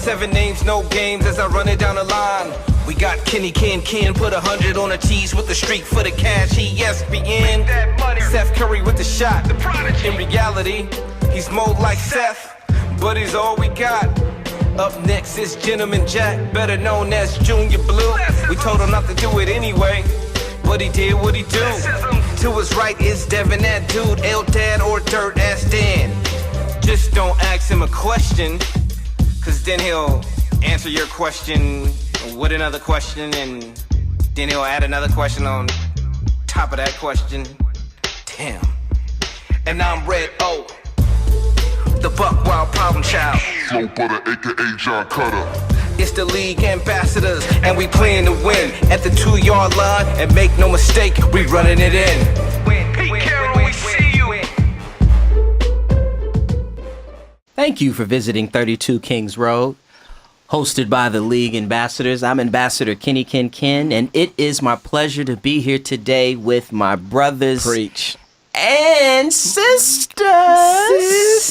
7 names, no games as I run it down the line. We got Kenny Ken, put 100 on the cheese with the streak for the cash. ESPN, Seth Curry with the shot. In reality, he's more like Seth, but he's all we got. Up next is Gentleman Jack, better known as Junior Blue. We told him not to do it anyway, but he did what he do. To his right is Devin, that dude, Eldad or Dirt Ass Dan. Just don't ask him a question, cause then he'll answer your question with another question, and then he'll add another question on top of that question. Damn. And I'm Red O, the Buck Wild Problem Child. Flow Butter, aka John Cutter. It's the league ambassadors, and we playing to win. At the 2-yard line, and make no mistake, we running it in. Pete Carroll, we see you. Thank you for visiting 32 Kings Road, hosted by the League Ambassadors. I'm Ambassador Kenny Ken, and it is my pleasure to be here today with my brothers. Preach. And sisters.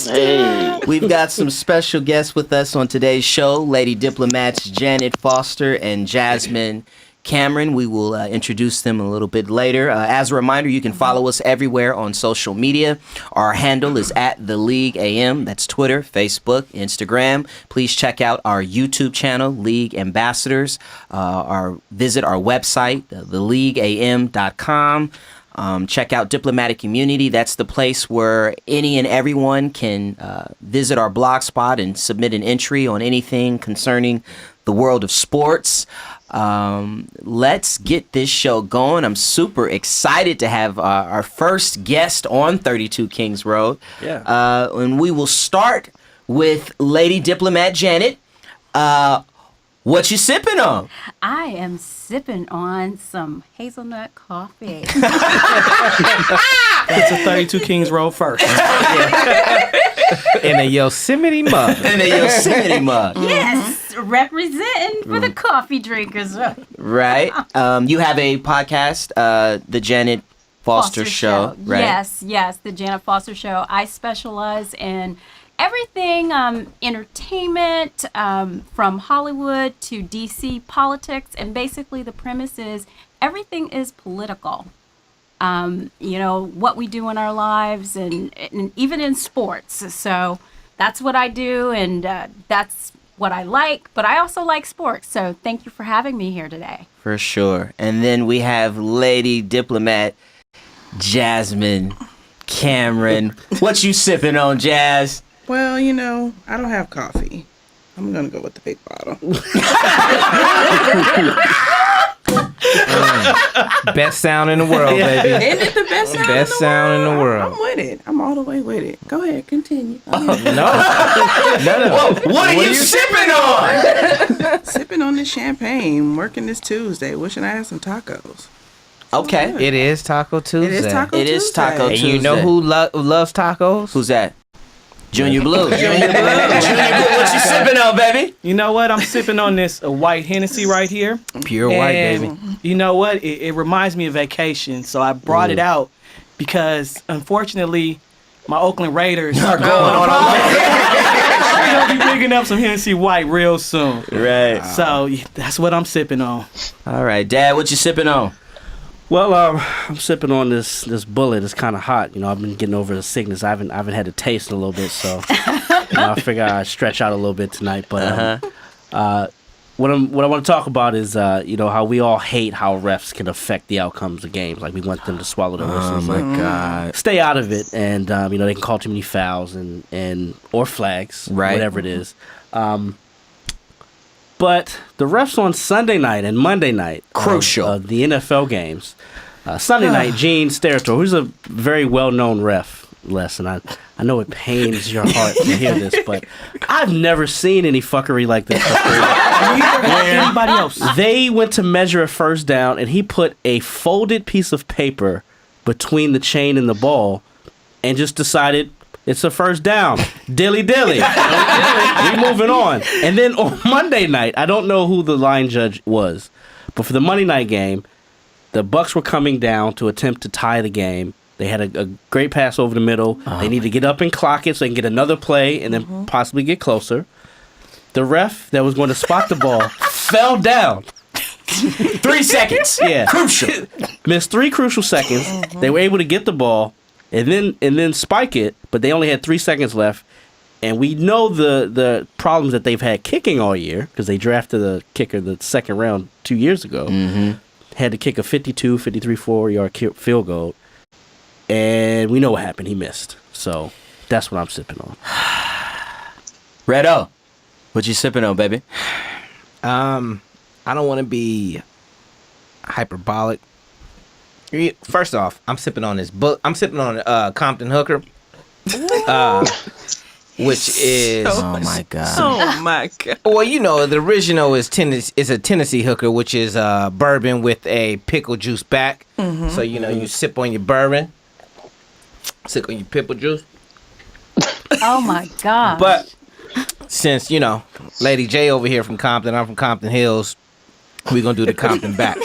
Hey. We've got some special guests with us on today's show, Lady Diplomats Janet Foster and Jasmine Cameron. We will introduce them a little bit later. As a reminder, you can follow us everywhere on social media. Our handle is @TheLeagueAM. That's Twitter, Facebook, Instagram. Please check out our YouTube channel, League Ambassadors. Visit our website, theleagueam.com. Check out Diplomatic Community. That's the place where any and everyone can visit our blog spot and submit an entry on anything concerning the world of sports. Let's get this show going. I'm super excited to have our first guest on 32 Kings Road. Yeah. And we will start with Lady Diplomat Janet. What you sipping on? I am sipping on some hazelnut coffee. It's a 32 Kings Road first. In a Yosemite mug. Yes, representing for the coffee drinkers. Right. You have a podcast, The Janet Foster Show, right? Yes, The Janet Foster Show. I specialize in everything entertainment, from Hollywood to DC politics, and basically the premise is everything is political. What we do in our lives and even in sports. So that's what I do, and that's what I like, but I also like sports. So thank you for having me here today. For sure. And then we have Lady Diplomat Jasmine Cameron. What you sipping on, Jazz? Well, I don't have coffee. I'm going to go with the big bottle. Best sound in the world, baby. Isn't it the best sound Best sound in the world. I'm with it. I'm all the way with it. Go ahead, continue. No. Whoa, what are you sipping on? Sipping on this champagne, working this Tuesday, wishing I had some tacos. Okay. It is Taco Tuesday. It is Taco Tuesday. It is Taco And Tuesday. you know who loves tacos? Who's that? Junior Blue. Junior Blue. What you sipping on, baby? You know what? I'm sipping on this white Hennessy right here. Pure white, baby. You know what? It reminds me of vacation, so I brought it out because, unfortunately, my Oakland Raiders are going on a We're going to be picking up some Hennessy white real soon. Right. So that's what I'm sipping on. All right, Dad, what you sipping on? Well, I'm sipping on this bullet. It's kind of hot. I've been getting over the sickness. I haven't had a taste in a little bit, so I figure I'd stretch out a little bit tonight. But what I want to talk about is how we all hate how refs can affect the outcomes of games. Like we want them to swallow their whistles. Oh my God! Stay out of it, and they can call too many fouls or flags, right? Whatever it is. But the refs on Sunday night and Monday night, crucial, the NFL games. Sunday night, Gene Steratore, who's a very well-known ref, Les, and I know it pains your heart to hear this, but I've never seen any fuckery like this before. Anybody else? They went to measure a first down, and he put a folded piece of paper between the chain and the ball, and just decided it's a first down. Dilly. We moving on. And then on Monday night, I don't know who the line judge was, but for the Monday night game, the Bucs were coming down to attempt to tie the game. They had a great pass over the middle. They need to get up and clock it so they can get another play and then possibly get closer. The ref that was going to spot the ball fell down. 3 seconds. Yeah. Crucial. Missed 3 crucial seconds. They were able to get the ball and then spike it, but they only had 3 seconds left. And we know the problems that they've had kicking all year because they drafted a kicker the second round 2 years ago. Mm-hmm. Had to kick a 52, 53, 4-yard field goal. And we know what happened. He missed. So that's what I'm sipping on. Redo, what you sipping on, baby? I don't want to be hyperbolic. First off, I'm sipping on this book. I'm sipping on Compton Hooker, which is Oh my god. Oh my god. well, you know, the original is a Tennessee Hooker, which is bourbon with a pickle juice back. So you know, you sip on your bourbon, sip on your pickle juice. Oh my God. But since you know, Lady J over here from Compton, I'm from Compton Hills. We're gonna do the Compton back,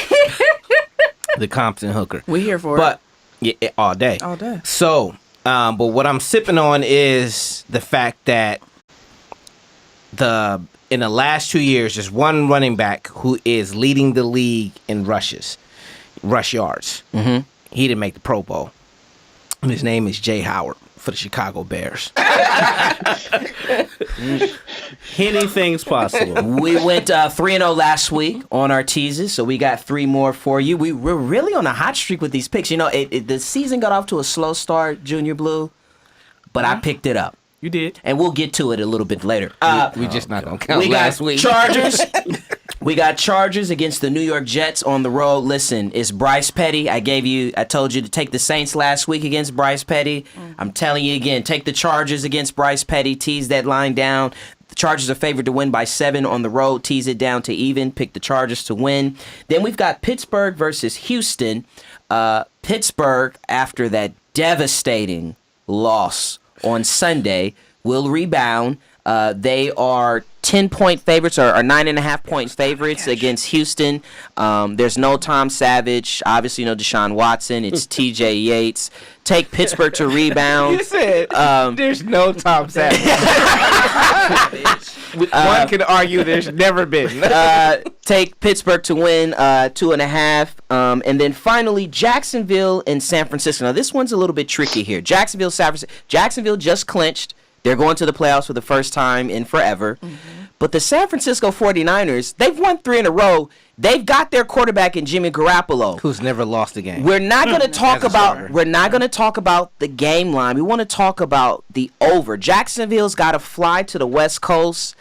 the Compton Hooker. We here for But yeah, all day. All day. So, but what I'm sipping on is the fact that in the last 2 years, there's one running back who is leading the league in rush yards. Mm-hmm. He didn't make the Pro Bowl. And his name is Jay Howard for the Chicago Bears. Anything's possible. We went 3-0 last week on our teases, so we got 3 more for you. We're really on a hot streak with these picks. You know, the season got off to a slow start, Junior Blue, but I picked it up. You did. And we'll get to it a little bit later. We just not gonna count We last got week. Chargers. We got Chargers against the New York Jets on the road. Listen, it's Bryce Petty. I told you to take the Saints last week against Bryce Petty. I'm telling you again, take the Chargers against Bryce Petty. Tease that line down. The Chargers are favored to win by 7 on the road. Tease it down to even. Pick the Chargers to win. Then we've got Pittsburgh versus Houston. Pittsburgh, after that devastating loss on Sunday, will rebound. They are 10-point favorites or 9.5-point favorites against Houston. There's no Tom Savage. Obviously, no Deshaun Watson. It's T.J. Yates. Take Pittsburgh to rebound. You said there's no Tom Savage. One can argue there's never been. Take Pittsburgh to win 2.5. And then finally, Jacksonville and San Francisco. Now, this one's a little bit tricky here. Jacksonville just clinched. They're going to the playoffs for the first time in forever. Mm-hmm. But the San Francisco 49ers, they've won 3 in a row. They've got their quarterback in Jimmy Garoppolo, Who's never lost a game. We're not going to talk about the game line. We want to talk about the over. Jacksonville's got to fly to the West Coast.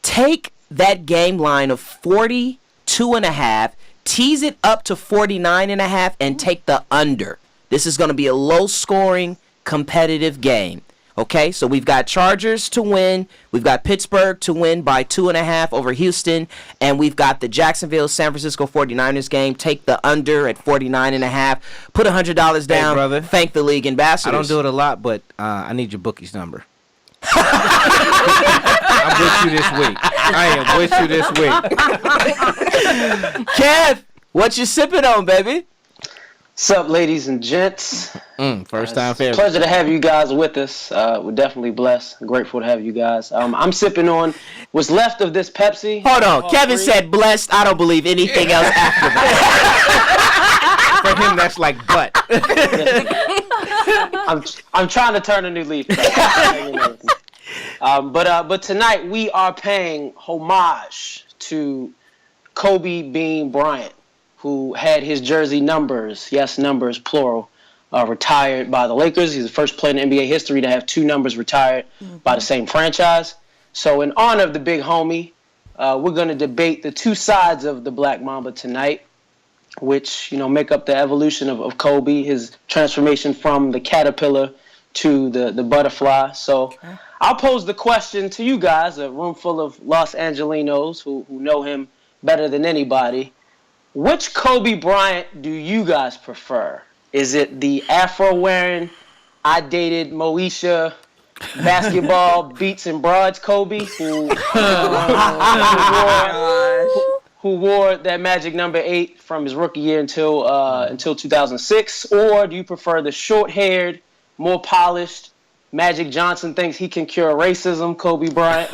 Take that game line of 42.5, tease it up to 49.5, and take the under. This is going to be a low-scoring, competitive game. Okay, so we've got Chargers to win. We've got Pittsburgh to win by 2.5 over Houston. And we've got the Jacksonville-San Francisco 49ers game. Take the under at 49.5. Put $100 down. Hey, brother. Thank the league ambassadors. I don't do it a lot, but I need your bookie's number. I'm with you this week. I am with you this week. Kev, what you sipping on, baby? What's up, ladies and gents? First time favorite. Pleasure to have you guys with us. We're definitely blessed. Grateful to have you guys. I'm sipping on what's left of this Pepsi. Hold on. Kevin said blessed. I don't believe anything else after that. For him, that's like butt. I'm trying to turn a new leaf. But tonight we are paying homage to Kobe Bean Bryant, who had his jersey numbers, yes, numbers, plural, retired by the Lakers. He's the first player in NBA history to have 2 numbers retired by the same franchise. So in honor of the big homie, we're going to debate the 2 sides of the Black Mamba tonight, which, make up the evolution of Kobe, his transformation from the caterpillar to the butterfly. So I'll pose the question to you guys, a room full of Los Angelinos who know him better than anybody. Which Kobe Bryant do you guys prefer? Is it the Afro-wearing, I dated Moesha, basketball beats and broads Kobe, who wore that magic number 8 from his rookie year until 2006? Or do you prefer the short-haired, more polished, Magic Johnson thinks he can cure racism Kobe Bryant,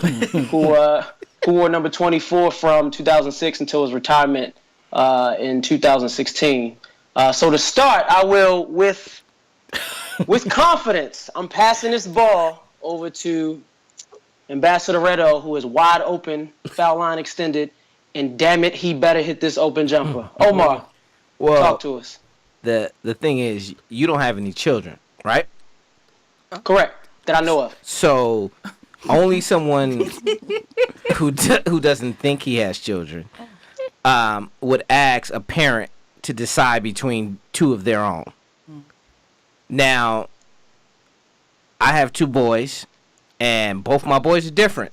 who wore number 24 from 2006 until his retirement in 2016. So to start, I will, with confidence, I'm passing this ball over to Ambassador Redo, who is wide open, foul line extended, and damn it, he better hit this open jumper. Omar, talk to us. The thing is, you don't have any children, right? Correct, that I know of. So only someone who doesn't think he has children would ask a parent to decide between two of their own. Now, I have two boys, and both my boys are different.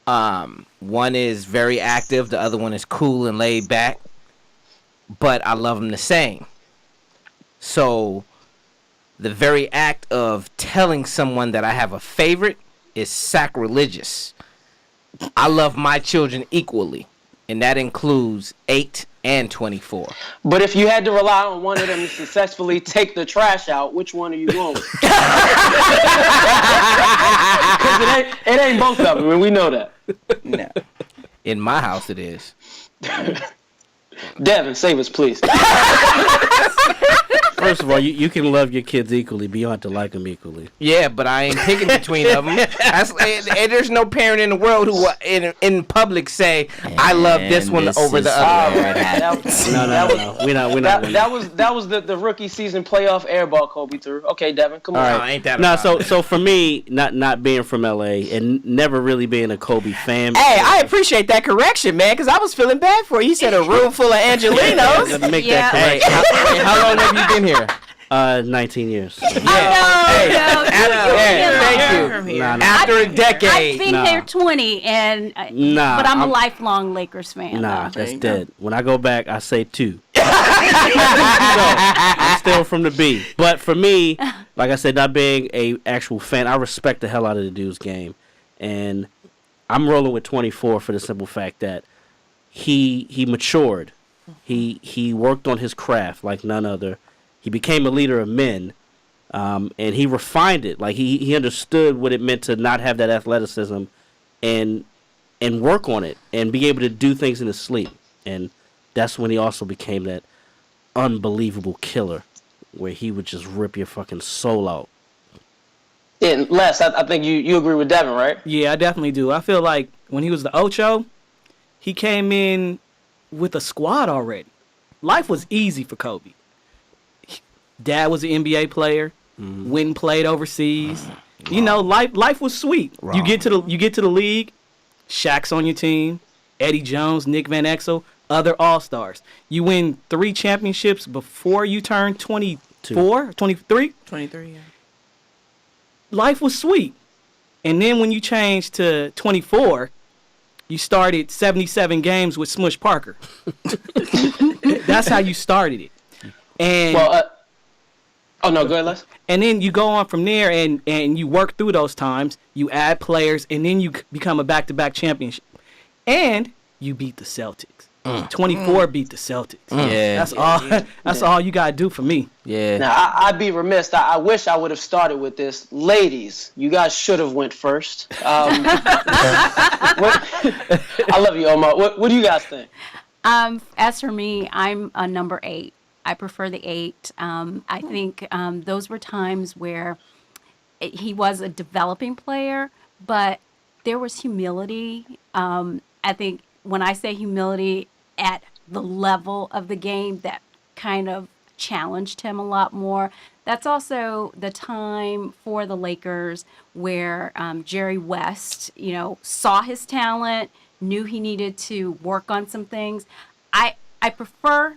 One is very active, the other one is cool and laid back, but I love them the same. So the very act of telling someone that I have a favorite is sacrilegious. I love my children equally, and that includes 8 and 24. But if you had to rely on one of them to successfully take the trash out, which one are you going with? Because it ain't both of them, and we know that. No. In my house, it is. Devin, save us, please. First of all, you can love your kids equally, but you don't have to like them equally. Yeah, but I ain't picking between of them. And there's no parent in the world who in public say, I love this one over the other. No. We're not. That was the rookie season playoff airball Kobe threw. Okay, Devin, come on. All right. No, ain't that No, about so for me, not being from LA and never really being a Kobe fan. Hey, I appreciate that correction, man, because I was feeling bad for you. You said a room full of Angelinos. Let me make Yeah. that Hey, correction. how long have you been here? 19 years. No, Thank you. Nah. After a I've decade. been here 20, and Nah, but I'm a I'm- lifelong Lakers fan. Nah, though. that's dead. When I go back, I say 2. So, I'm still from the B. But for me, like I said, not being a actual fan, I respect the hell out of the dude's game. And I'm rolling with 24 for the simple fact that he matured. He worked on his craft like none other. He became a leader of men, and he refined it. Like he understood what it meant to not have that athleticism, and work on it, and be able to do things in his sleep. And that's when he also became that unbelievable killer, where he would just rip your fucking soul out. And Les, I think you agree with Devin, right? Yeah, I definitely do. I feel like when he was the Ocho, he came in with a squad already. Life was easy for Kobe. Dad was an NBA player. Went and played overseas. You know, life was sweet. You get to the league. Shaq's on your team. Eddie Jones, Nick Van Exel, other All-Stars. You win 3 championships before you turn 24, 23. 23, yeah. Life was sweet. And then when you changed to 24, you started 77 games with Smush Parker. That's how you started it. And oh no, go ahead, Les. and then you go on from there and you work through those times. You add players, and then you become a back-to-back championship. And you beat the Celtics. 24 beat the Celtics. Yeah. That's all. That's all you gotta do for me. Yeah. Now I'd be remiss. I wish I would have started with this. Ladies, you guys should have went first. I love you, Omar. What do you guys think? As for me, I'm a number 8. I prefer the 8. I think those were times where he was a developing player, but there was humility. I think when I say humility at the level of the game, that kind of challenged him a lot more. That's also the time for the Lakers where Jerry West, saw his talent, knew he needed to work on some things. I prefer,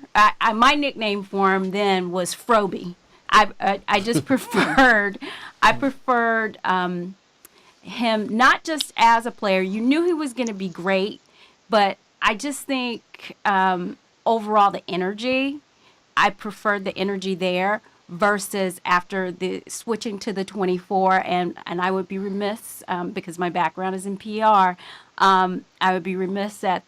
my nickname for him then was Froby. I just preferred him not just as a player. You knew he was going to be great, but I just think overall the energy, I preferred the energy there versus after the switching to the 24. And I would be remiss, because my background is in PR, I would be remiss at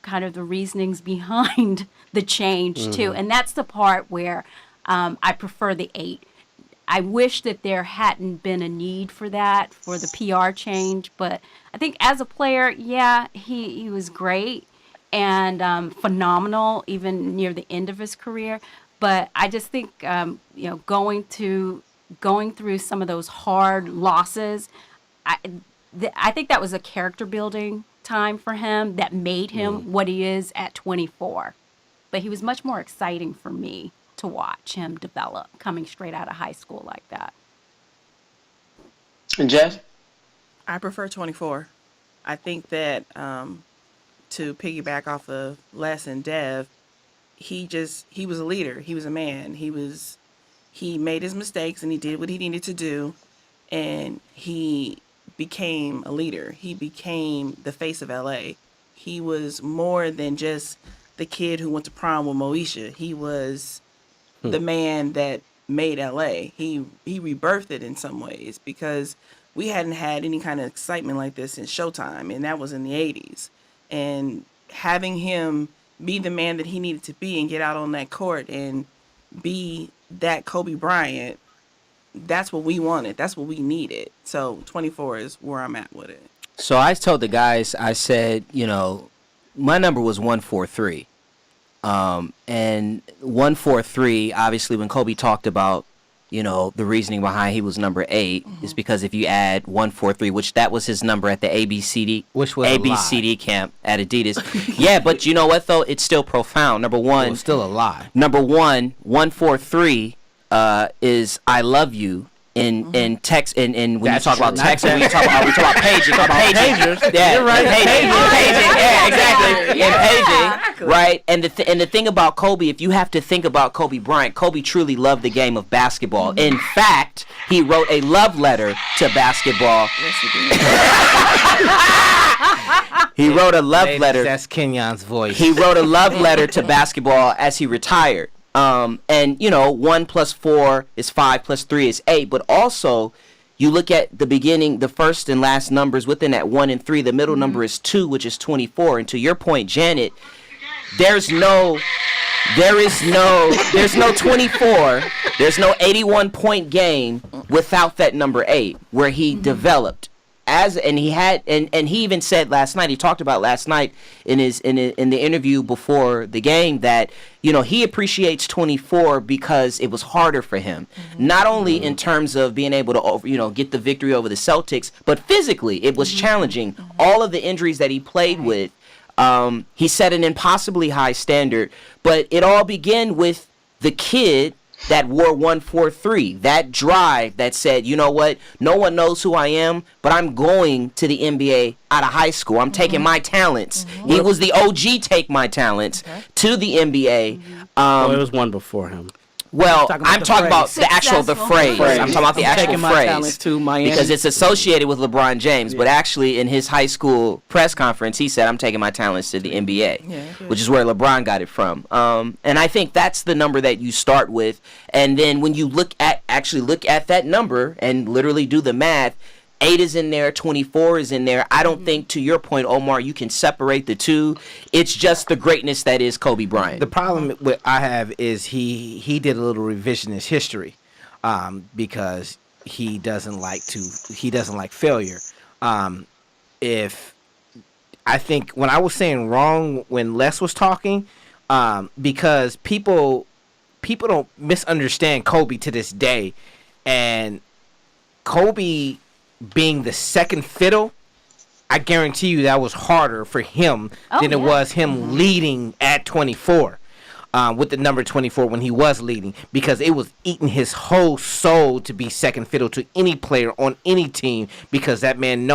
kind of the reasonings behind the change too. And that's the part where I prefer the 8. I wish that there hadn't been a need for that, for the PR change. But I think as a player, yeah, he was great and phenomenal even near the end of his career. But I just think, going through some of those hard losses, I think that was a character building time for him that made him what he is at 24. But he was much more exciting for me to watch him develop coming straight out of high school like that. And Jess? I prefer 24. I think that to piggyback off of Les and Dev, he was a leader. He was a man. He made his mistakes and he did what he needed to do, and he became a leader. He became the face of LA. He was more than just the kid who went to prom with Moesha. He was the man that made LA. He rebirthed it in some ways, because we hadn't had any kind of excitement like this since Showtime, and that was in the 80s. And having him be the man that he needed to be and get out on that court and be that Kobe Bryant, that's what we wanted. That's what we needed. So 24 is where I'm at with it. So I told the guys, I said, my number was 143. And 143, obviously, when Kobe talked about, the reasoning behind he was number 8 is because if you add 143, which that was his number at the ABCD camp at Adidas. Yeah, but you know what, though? It's still profound. Number one. It's still a lie. Number one, 143 is I love you. In text, and when you talk about text, and we talk about paging, pagers. Yeah, you're right. Paging, yeah, exactly. And paging, right? And the thing about Kobe, if you have to think about Kobe Bryant, Kobe truly loved the game of basketball. In fact, he wrote a love letter to basketball. Yes, he did. He wrote a love letter. That's Kenyon's voice. He wrote a love letter to basketball as he retired. And 1 + 4 is 5 + 3 is 8. But also, you look at the beginning, the first and last numbers within that 1 and 3. The middle number is 2, which is 24. And to your point, Janet, there's no 24. There's no 81-point game without that number 8, where he developed. He even said last night, he talked about last night in the interview before the game that, he appreciates 24 because it was harder for him. Not only in terms of being able to, get the victory over the Celtics, but physically it was challenging. All of the injuries that he played with, he set an impossibly high standard, but it all began with the kid that wore 143, that drive that said, you know what, no one knows who I am, but I'm going to the NBA out of high school. I'm taking my talents. He was the OG take my talents to the NBA. It was one before him. Well, I'm talking about the phrase. I'm talking about the actual phrase. To Miami. Because it's associated with LeBron James. Yeah. But actually, in his high school press conference, he said, I'm taking my talents to the NBA, which is where LeBron got it from. And I think that's the number that you start with. And then when you look at that number and literally do the math, 8 is in there, 24 is in there. I don't think, to your point, Omar, you can separate the two. It's just the greatness that is Kobe Bryant. The problem I have is he did a little revisionist history, because he doesn't like failure. If I think when I was saying wrong when Les was talking, because people don't misunderstand Kobe to this day, and Kobe being the second fiddle, I guarantee you that was harder for him than it was him leading at 24, with the number 24 when he was leading, because it was eating his whole soul to be second fiddle to any player on any team, because that man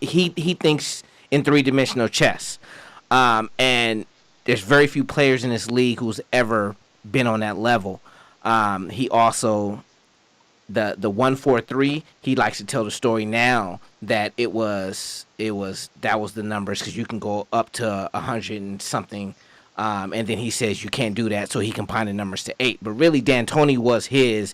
he thinks in 3-dimensional chess, and there's very few players in this league who's ever been on that level. He also the 143, he likes to tell the story now that that was the numbers, because you can go up to 100 and something, and then he says you can't do that, so he combined the numbers to 8. But really, D'Antoni was his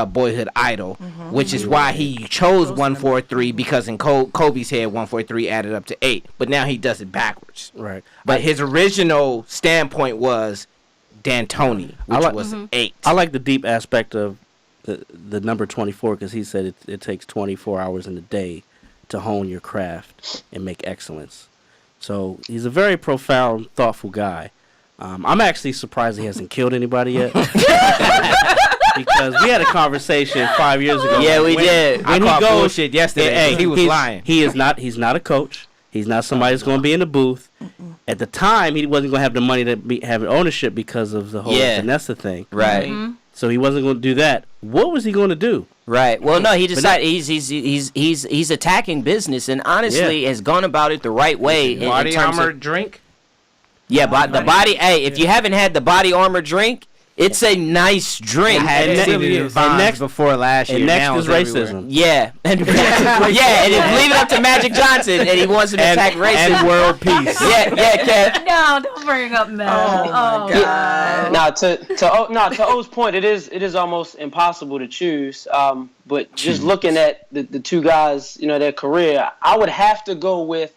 boyhood idol, which is why he chose 143, because in Kobe's head 143 added up to 8, but now he does it backwards. Right. But his original standpoint was D'Antoni, which was 8. I like the deep aspect of the number 24 because he said it takes 24 hours in a day to hone your craft and make excellence. So he's a very profound, thoughtful guy. I'm actually surprised he hasn't killed anybody yet. Because we had a conversation 5 years ago. Yeah, we did. When I called he goes, bullshit yesterday. He was lying. He's not a coach. He's not somebody that's going to be in the booth. At the time, he wasn't going to have the money to have ownership because of the whole Vanessa thing. Right. So he wasn't going to do that. What was he going to do? Right. Well, no, he decided he's attacking business and honestly has gone about it the right way. In Body terms armor of, drink? Yeah, but the body. Hey, if you haven't had the body armor drink, it's a nice drink. I had seen it in Vines before last year. And next Now is it's everywhere. racism. Yeah, and leave it up to Magic Johnson, and he wants to attack racism. And world peace. Yeah, Kev. No, don't bring up Mel. Oh, God. Now to O's point, it is almost impossible to choose. But just looking at the two guys, their career, I would have to go with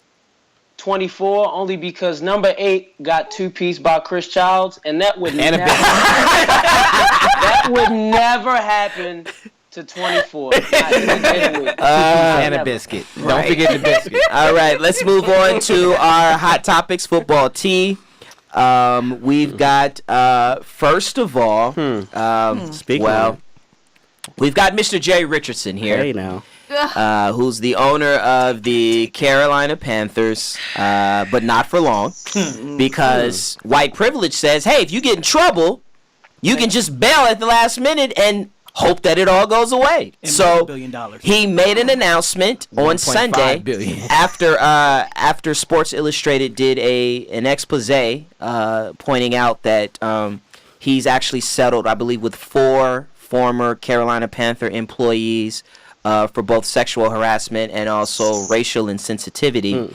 24 only because number 8 got 2-piece by Chris Childs, and that would never happen to 24. And a biscuit. Don't forget the biscuit. All right, let's move on to our Hot Topics football tea. We've got, first of all, Speaking we've got Mr. Jerry Richardson here. Hey now. Who's the owner of the Carolina Panthers, but not for long, because white privilege says, hey, if you get in trouble, you can just bail at the last minute and hope that it all goes away. And So $1 billion. he made an announcement on Sunday billion. after Sports Illustrated did an expose pointing out that he's actually settled, I believe, with 4 former Carolina Panther employees for both sexual harassment and also racial insensitivity.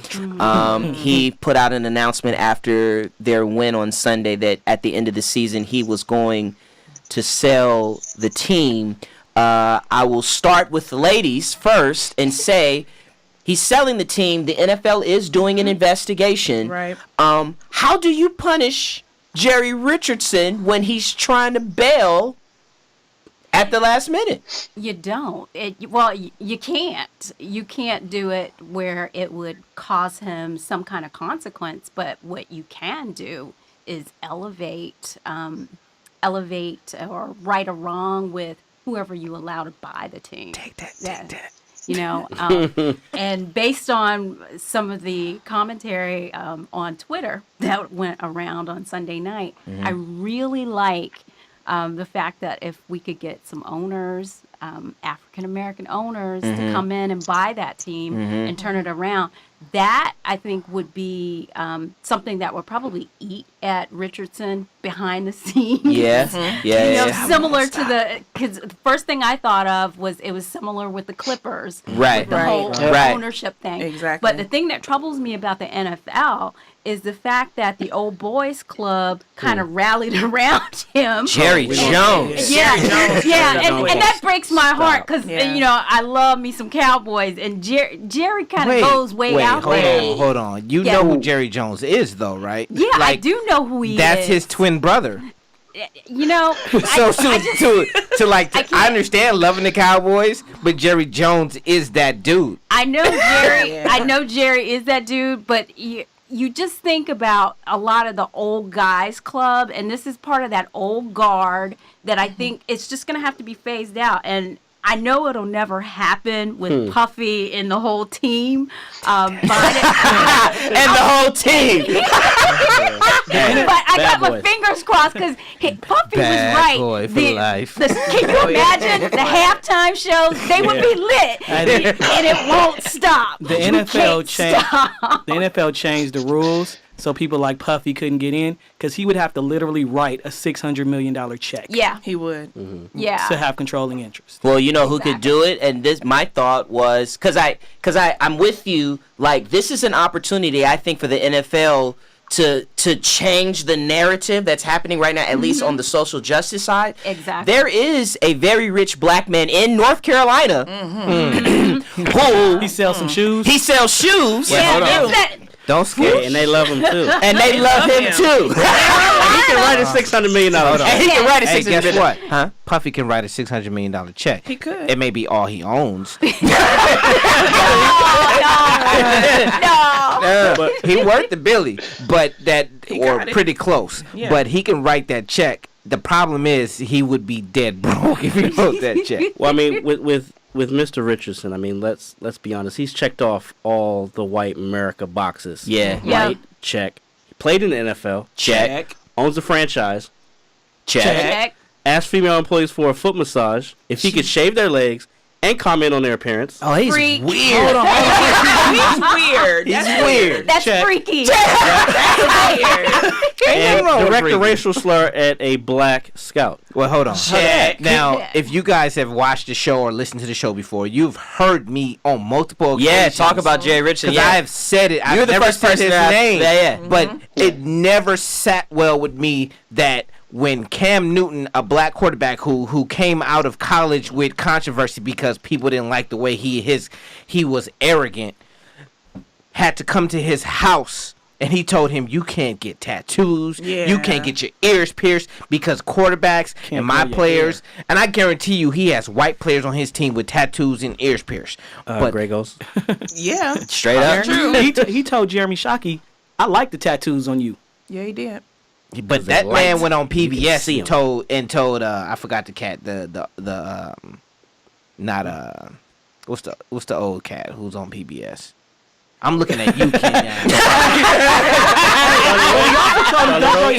He put out an announcement after their win on Sunday that at the end of the season he was going to sell the team. I will start with the ladies first and say he's selling the team. The NFL is doing an investigation. Right. How do you punish Jerry Richardson when he's trying to bail at the last minute? You don't. You can't. You can't do it where it would cause him some kind of consequence. But what you can do is elevate or right or wrong with whoever you allow to buy the team. Take that. And based on some of the commentary on Twitter that went around on Sunday night, I really like the fact that if we could get some owners, African-American owners, to come in and buy that team and turn it around, that I think would be something that would probably eat at Richardson behind the scenes. Similar to because the first thing I thought of was it was similar with the Clippers. Right. With the whole ownership thing. Exactly. But the thing that troubles me about the NFL is the fact that the old boys club kind of rallied around him. Jerry Jones. Yeah, and that breaks my heart because I love me some Cowboys, and Jerry kind of goes way out there. Hold on. You know who Jerry Jones is, though, right? Yeah, I do know who he is. That's his twin brother. I understand loving the Cowboys, but Jerry Jones is that dude. I know Jerry. I know Jerry is that dude, but you just think about a lot of the old guys club, and this is part of that old guard that I think it's just going to have to be phased out. And I know it'll never happen with Puffy and the whole team. And the whole team. But I got my fingers crossed because Puffy was right. Boy for life. Can you imagine the halftime shows? They would be lit, and it won't stop. The NFL changed the rules so people like Puffy couldn't get in because he would have to literally write a $600 million check. Yeah, he would. Yeah, to have controlling interest. Well, you know who could do it, and my thought was because I'm with you. Like, this is an opportunity, I think, for the NFL to change the narrative that's happening right now, at least on the social justice side. Exactly. There is a very rich black man in North Carolina who He sells some shoes. He sells shoes. Yeah, Don't scare. and they love him too. And they love him too. He can write a $600 million check. And he can write a Hey, $600 guess million. what? Huh? Puffy can write a $600 million check. He could. It may be all he owns. No. But he worked the Billy, but that He or got it. pretty close. Yeah. But he can write that check. The problem is he would be dead broke if he wrote that check. Well, I mean, with Mr. Richardson, I mean, let's be honest. He's checked off all the white America boxes. Yeah. Yeah. White, check. He played in the NFL. Check. Owns a franchise. Check. Check. Asked female employees for a foot massage. If he could shave their legs and comment on their appearance. Oh, he's Freak. weird. He's weird. He's That's weird. That's Check. freaky. weird. And wrong with direct a freaky. racial slur at a black scout. Well, hold on. Check. Now, if you guys have watched the show or listened to the show before, you've heard me on multiple occasions. Yeah, talk about Jerry Richardson. Because Yeah. I have said it. You're I've the never first said person his that name. yeah. But it never sat well with me that when Cam Newton, a black quarterback who came out of college with controversy because people didn't like the way he was arrogant, had to come to his house and he told him, you can't get tattoos, Yeah. you can't get your ears pierced because quarterbacks Can't and my grow your players, and I guarantee you he has white players on his team with tattoos and ears pierced. But Grey Ghost. Yeah. Straight up. He told Jeremy Shockey, I like the tattoos on you. Yeah, he did. But they're that man light. went on You can PBS see and 'em. told I forgot the cat what's the old cat who's on PBS? I'm looking at you, Kenya.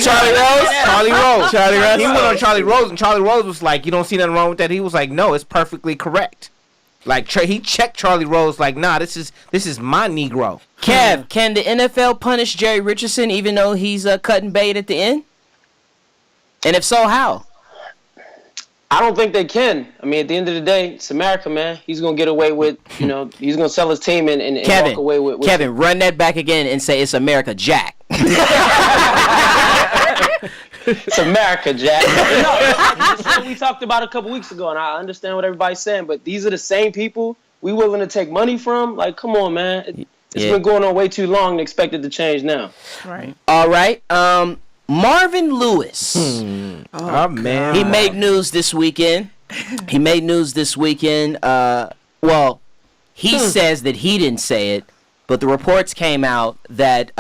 Charlie Rose. He went on Charlie Rose, and Charlie Rose was like, "You don't see nothing wrong with that." He was like, "No, it's perfectly correct." Like he checked Charlie Rose, like, "Nah, this is my Negro." Kev, can the NFL punish Jerry Richardson even though he's cutting bait at the end? And if so, how? I don't think they can. I mean, at the end of the day, it's America, man. He's gonna get away with, he's gonna sell his team and walk away with. Kevin, run that back again and say it's America, Jack. It's America, Jack. No, it's what we talked about a couple weeks ago, and I understand what everybody's saying, but these are the same people we willing to take money from. Like, come on, man. It's been going on way too long to expect it to change now. Right. All right. Marvin Lewis. Oh man, He made news this weekend. Well, he says that he didn't say it, but the reports came out that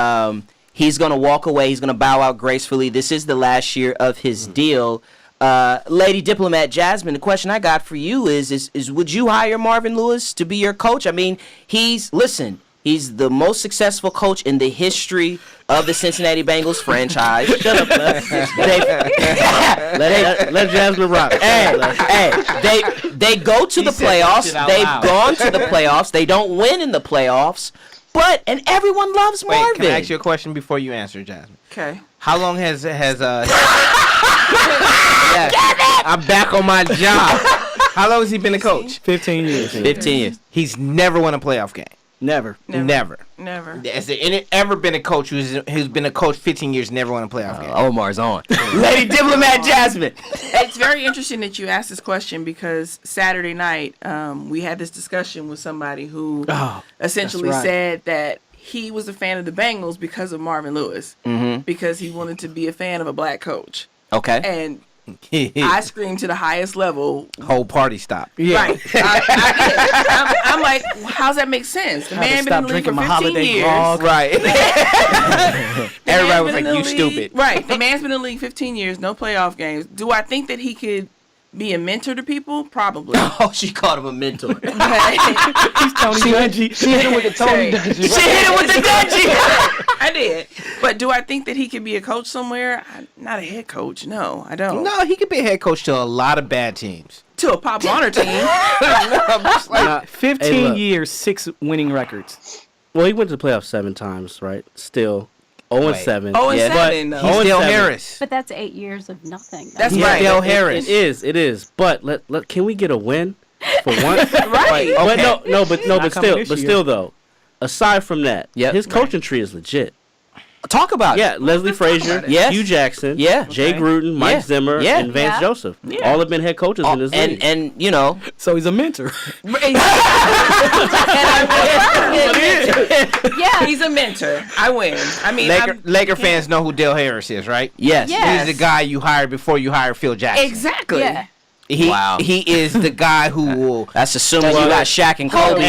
he's going to walk away. He's going to bow out gracefully. This is the last year of his deal. Lady Diplomat Jasmine, the question I got for you is would you hire Marvin Lewis to be your coach? I mean, he's the most successful coach in the history of the Cincinnati Bengals franchise. Shut up, Let Jasmine rock. They go to the playoffs. They've gone to the playoffs. They don't win in the playoffs. And everyone loves Marvin. Wait, can I ask you a question before you answer, Jasmine? Okay. How long has I'm back on my job. How long has he been a coach? 15 years. 15 years. He's never won a playoff game. Never. Never. Has there ever been a coach who's been a coach 15 years, never won a playoff game? Omar's on. Lady Diplomat Jasmine. It's very interesting that you asked this question because Saturday night we had this discussion with somebody who essentially that's right. said that he was a fan of the Bengals because of Marvin Lewis, because he wanted to be a fan of a black coach. Okay. And I screamed to the highest level. Whole party stopped. Right. I'm like, how's that make sense? The man been in the league for 15 years. Right. Everybody was Man's been like, in you the stupid. league- Right. The man's been in the league 15 years, no playoff games. Do I think that he could be a mentor to people? Probably. Oh, she called him a mentor. He's Tony Dungy. She hit him with the Tony Dungy. She hit him with the Dungy. I did. But do I think that he could be a coach somewhere? Not a head coach. No, I don't. No, he could be a head coach to a lot of bad teams. To a Pop Warner team. I'm just like, 15 Hey, look. years, 6 winning records. Well, he went to the playoffs 7 times, right? Still 0-7. 0-7, though. he's Dale 0-7. Harris. But that's 8 years of nothing. That's He's right. Dale It Harris. It is. But can we get a win for once? Right. But Not coming this year. still though, aside from that, Yep. his coaching tree is legit. Talk about it. Yeah, Leslie Frazier, Yes. Hugh Jackson, Yeah. Jay Okay. Gruden, Mike Yeah. Zimmer, Yeah. and Vance Yeah. Joseph. All have been head coaches in this league. And you know, So he's a mentor. Yeah. He's a mentor. I win. I mean, Laker fans know who Dale Harris is, right? Yes. Yeah. He's the guy you hired before you hired Phil Jackson. exactly. Yeah. Wow. He is the guy who will. That's assuming you got Shaq and Kobe.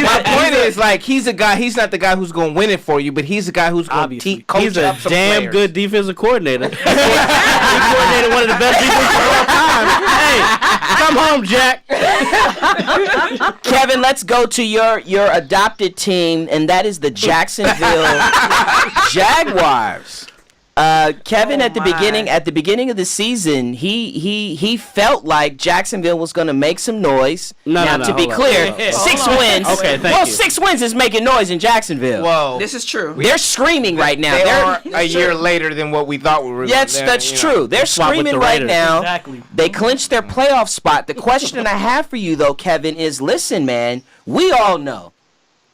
My point is, like, he's a guy. He's not the guy who's going to win it for you, but he's the guy who's going to Obviously. coach He's a up some damn players. good defensive coordinator. He coordinated one of the best defenses of all time. Hey, come home, Jack. Kevin, let's go to your adopted team, and that is the Jacksonville Jaguars. Kevin, Oh at the my. beginning of the season, he felt like Jacksonville was going to make some noise. No, now, no, to be hold on, clear, hold on. 6 Hold on. wins. Okay, thank well, you. 6 wins is making noise in Jacksonville. Well, This is true. They're screaming right now. they are They're, a year later than what we thought we were. that's true. They're swap with screaming the right Raiders. now. Exactly. They clinched their playoff spot. The question I have for you, though, Kevin, is listen, man, we all know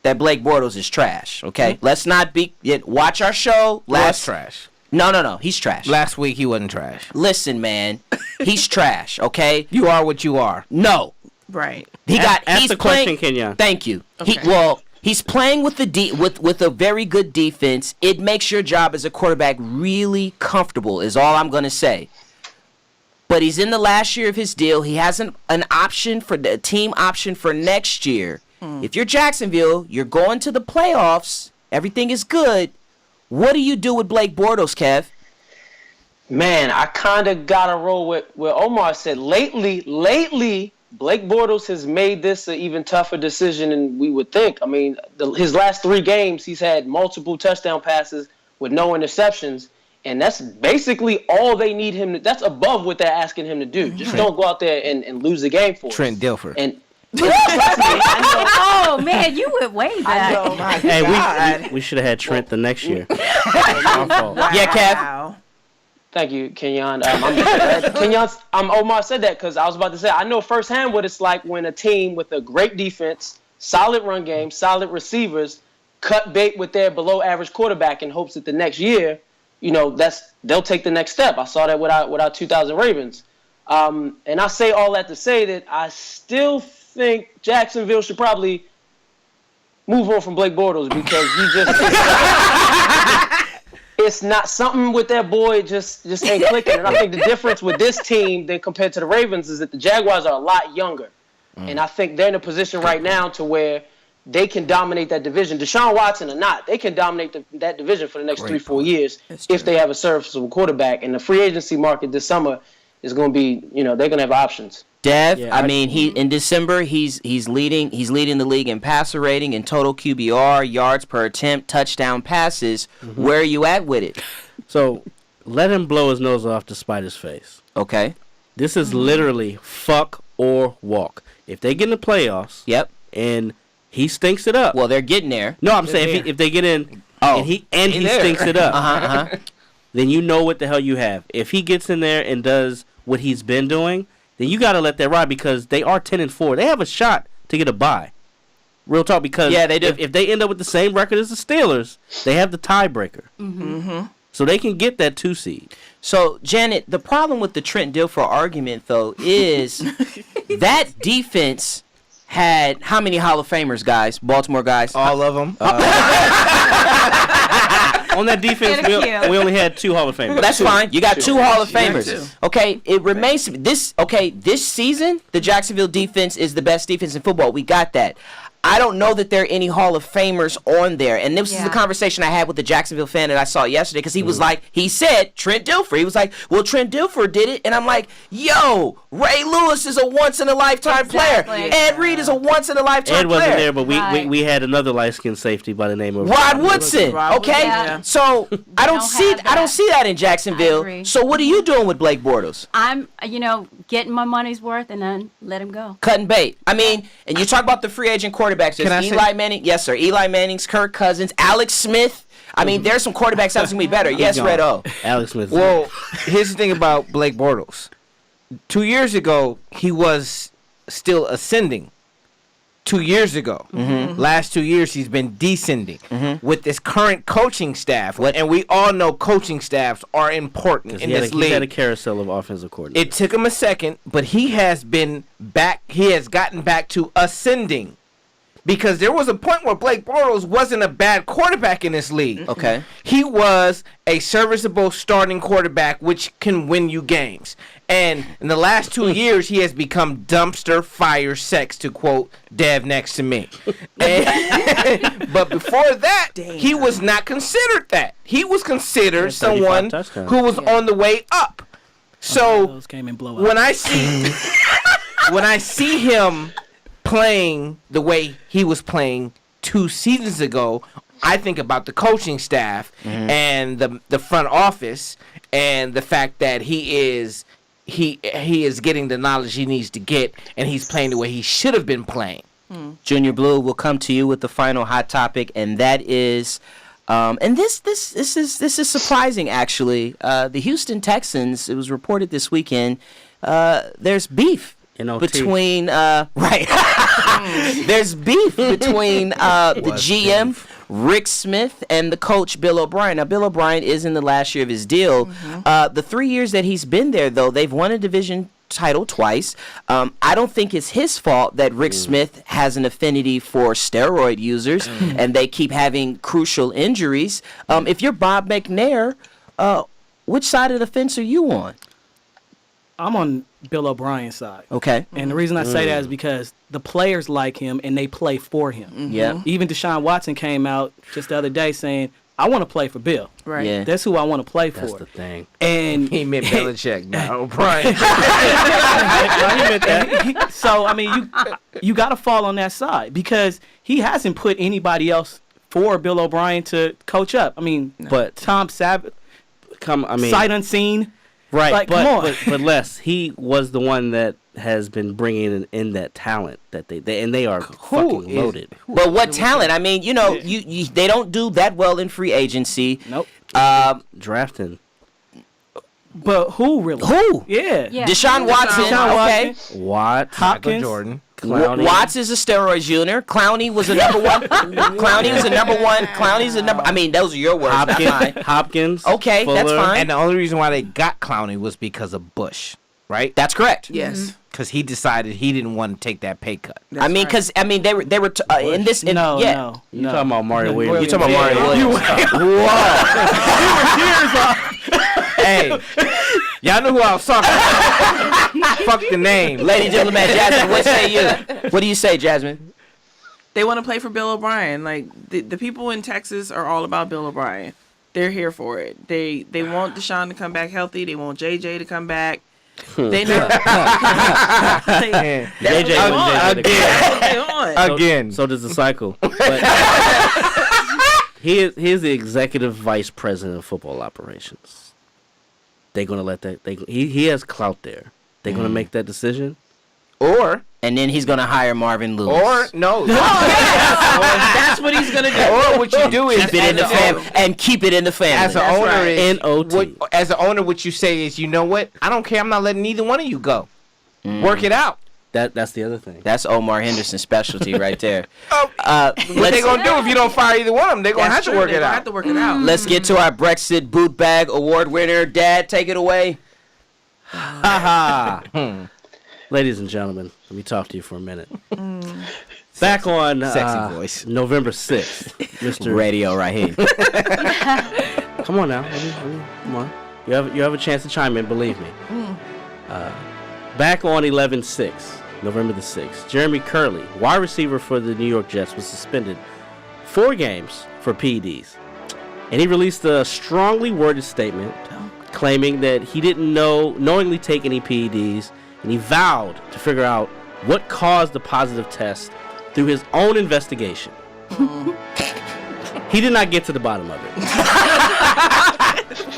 that Blake Bortles is trash, okay? Let's not be watch our show. Last trash. No, he's trash. Last week he wasn't trash. Listen, man, he's trash, okay? You are what you are. No. Right. Ask He's the playing. question, Kenyon. Thank you. Okay. He's playing with with a very good defense. It makes your job as a quarterback really comfortable, is all I'm going to say. But he's in the last year of his deal. He has an option for the team option for next year. If you're Jacksonville, you're going to the playoffs. Everything is good. What do you do with Blake Bortles, Kev? Man, I kind of got to roll with what Omar said. Lately, Blake Bortles has made this an even tougher decision than we would think. I mean, his last 3 games, he's had multiple touchdown passes with no interceptions, and that's basically all they need him to. That's above what they're asking him to do. Just don't go out there and lose the game for us. Trent Dilfer. And I Oh man, you went way back. Oh my Hey, God. we should have had Trent the next year. My fault. Yeah, Kev. Wow. Thank you, Kenyon. Omar said that because I was about to say I know firsthand what it's like when a team with a great defense, solid run game, solid receivers, cut bait with their below-average quarterback in hopes that the next year, they'll take the next step. I saw that with our 2000 Ravens, and I say all that to say that I still think Jacksonville should probably move on from Blake Bortles because he just. It's not something with that boy just ain't clicking. And I think the difference with this team than compared to the Ravens is that the Jaguars are a lot younger. And I think they're in a position right now to where they can dominate that division. Deshaun Watson or not, they can dominate that division for the next 3-4 years if they have a serviceable quarterback. And the free agency market this summer is going to be, they're going to have options. Dev, Yeah, I mean, in December he's leading the league in passer rating and total QBR, yards per attempt, touchdown passes. Where are you at with it? So let him blow his nose off to spite his face. Okay. This is literally fuck or walk. If they get in the playoffs, Yep. and he stinks it up. Well, they're getting there. No, I'm saying if they get in and he there. stinks it up, Uh-huh. then you know what the hell you have. If he gets in there and does what he's been doing, then you got to let that ride because they are 10-4. They have a shot to get a bye. Real talk, because Yeah, they do. If they end up with the same record as the Steelers, they have the tiebreaker. So they can get that 2 seed. So, Janet, the problem with the Trent Dilfer argument, though, is that defense had how many Hall of Famers, guys? Baltimore guys? All of them. On that defense, Get a cue. we only had 2 Hall of Famers. That's fine. You got 2 Hall of got Famers. 2. Okay, it remains this season, the Jacksonville defense is the best defense in football. We got that. I don't know that there are any Hall of Famers on there. And this is the conversation I had with the Jacksonville fan that I saw yesterday because he was like, he said Trent Dilfer. He was like, well, Trent Dilfer did it. And I'm like, yo, Ray Lewis is a once-in-a-lifetime player. Exactly. Ed Reed is a once-in-a-lifetime Ed wasn't player. there, but Right. we had another light-skinned safety by the name of Rod Woodson, Rod okay? Woodson, yeah. So I don't don't have see that in I Jacksonville. agree. So what are you doing with Blake Bortles? I'm, getting my money's worth and then let him go. Cutting bait. I mean, and you talk about the free agent quarterbacks. There's Can I say- Eli Manning. Yes, sir. Eli Manning's, Kirk Cousins, Alex Smith. I mean, there's some quarterbacks that's going to be better. Yes, going. Red O. Alex Smith. Well, here's the thing about Blake Bortles. 2 years ago, he was still ascending 2 years ago. Last 2 years, he's been descending with this current coaching staff. And we all know coaching staffs are important in this league. He had a carousel of offensive coordinators. It took him a second, but he has been back. He has gotten back to ascending. Because there was a point where Blake Bortles wasn't a bad quarterback in this league. Okay. He was a serviceable starting quarterback, which can win you games. And in the last 2 years, he has become dumpster fire sex, to quote Dev next to me. But before that, he was not considered that. He was considered someone who was on the way up. So Those came in blowout. when I see him playing the way he was playing 2 seasons ago, I think about the coaching staff and the front office and the fact that he is getting the knowledge he needs to get, and he's playing the way he should have been playing. Junior Blue will come to you with the final hot topic, and that is, and this is surprising actually. The Houston Texans. It was reported this weekend. There's beef between right. There's beef between the GM Rick Smith and the coach Bill O'Brien. Now Bill O'Brien is in the last year of his deal. The 3 years that he's been there, though, they've won a division title twice. I don't think it's his fault that Rick Smith has an affinity for steroid users and they keep having crucial injuries. If you're Bob McNair, which side of the fence are you on? I'm on Bill O'Brien's side. Okay. And the reason I say that is because the players like him and they play for him. Yeah. Even Deshaun Watson came out just the other day saying, I want to play for Bill. Right. Yeah. That's who I want to play for. That's the thing. And He meant Belichick, not O'Brien. so, I mean, you got to fall on that side because he hasn't put anybody else for Bill O'Brien to coach up. I mean, But Tom Savage, sight sight unseen. right, like, but, come on. but Les, he was the one that has been bringing in that talent that they are fucking loaded. But what talent? I mean, you they don't do that well in free agency. Nope. Drafting. But who really? Who? Yeah. Yeah. Deshaun Watson. Deshaun Okay. Watson. Watt. Hopkins. Jordan. Clowney. Watts is a steroids junior. Clowney was a number one. Clowney was a number one. Clowney's a number. I mean, those are your words, not mine. Hopkins. Okay, that's Fuller. fine. And the only reason why they got Clowney was because of Bush, right? That's correct. Yes. Because he decided he didn't want to take that pay cut. I mean, because they were in this. No, no. You talking about Mario Williams? You talking about Mario Williams? Hey, y'all know who I was talking about. Fuck the name. Lady Diplomat Jasmine, what say you? What do you say, Jasmine? They want to play for Bill O'Brien. Like the people in Texas are all about Bill O'Brien. They're here for it. They want Deshaun to come back healthy. They want JJ to come back. They know. JJ Again. So does the cycle. But he is the executive vice president of football operations. They're gonna let that. He has clout there. They're gonna make that decision. And then he's gonna hire Marvin Lewis. That's what he's gonna do. Or what you do is keep it in the family and keep it in the family. as an owner, right. N-O-T. as an owner, what you say is, you know what? I don't care. I'm not letting either one of you go. Work it out. That's the other thing. That's Omar Henderson's specialty right there. What they gonna do if you don't fire either one of them? They're gonna have to work it They're gonna out. have to work it out. Let's get to our Brexit Bootbag Award winner. Dad, take it away. Ladies and gentlemen, let me talk to you for a minute. Back on Sexy voice. November 6th, Mr. Radio right here. Come on now. Come on. You have a chance to chime in, believe me. Back on 11/6, November the 6th, Jeremy Curley, wide receiver for the New York Jets, was suspended 4 games for PEDs. And he released a strongly worded statement claiming that he didn't knowingly take any PEDs, and he vowed to figure out what caused the positive test through his own investigation. He did not get to the bottom of it.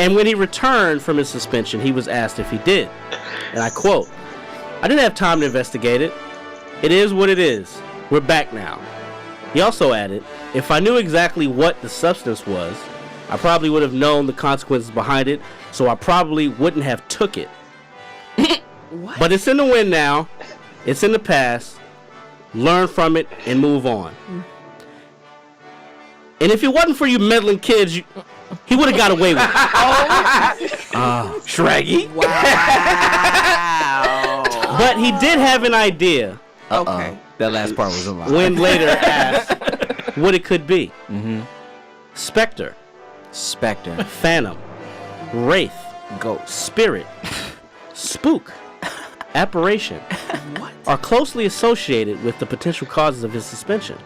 And when he returned from his suspension, he was asked if he did. And I quote, "I didn't have time to investigate it. It is what it is. We're back now." He also added, "If I knew exactly what the substance was, I probably would have known the consequences behind it, so I probably wouldn't have took it. But it's in the wind now. It's in the past. learn from it, and move on. And if it wasn't for you meddling kids, he would have got away with it. Shraggy. Wow. But he did have an idea Okay. That last part was a lie. when later asked what it could be. Spectre, Spectre. Phantom, Wraith, Ghost. Spirit, Spook, Apparition are closely associated with the potential causes of his suspension.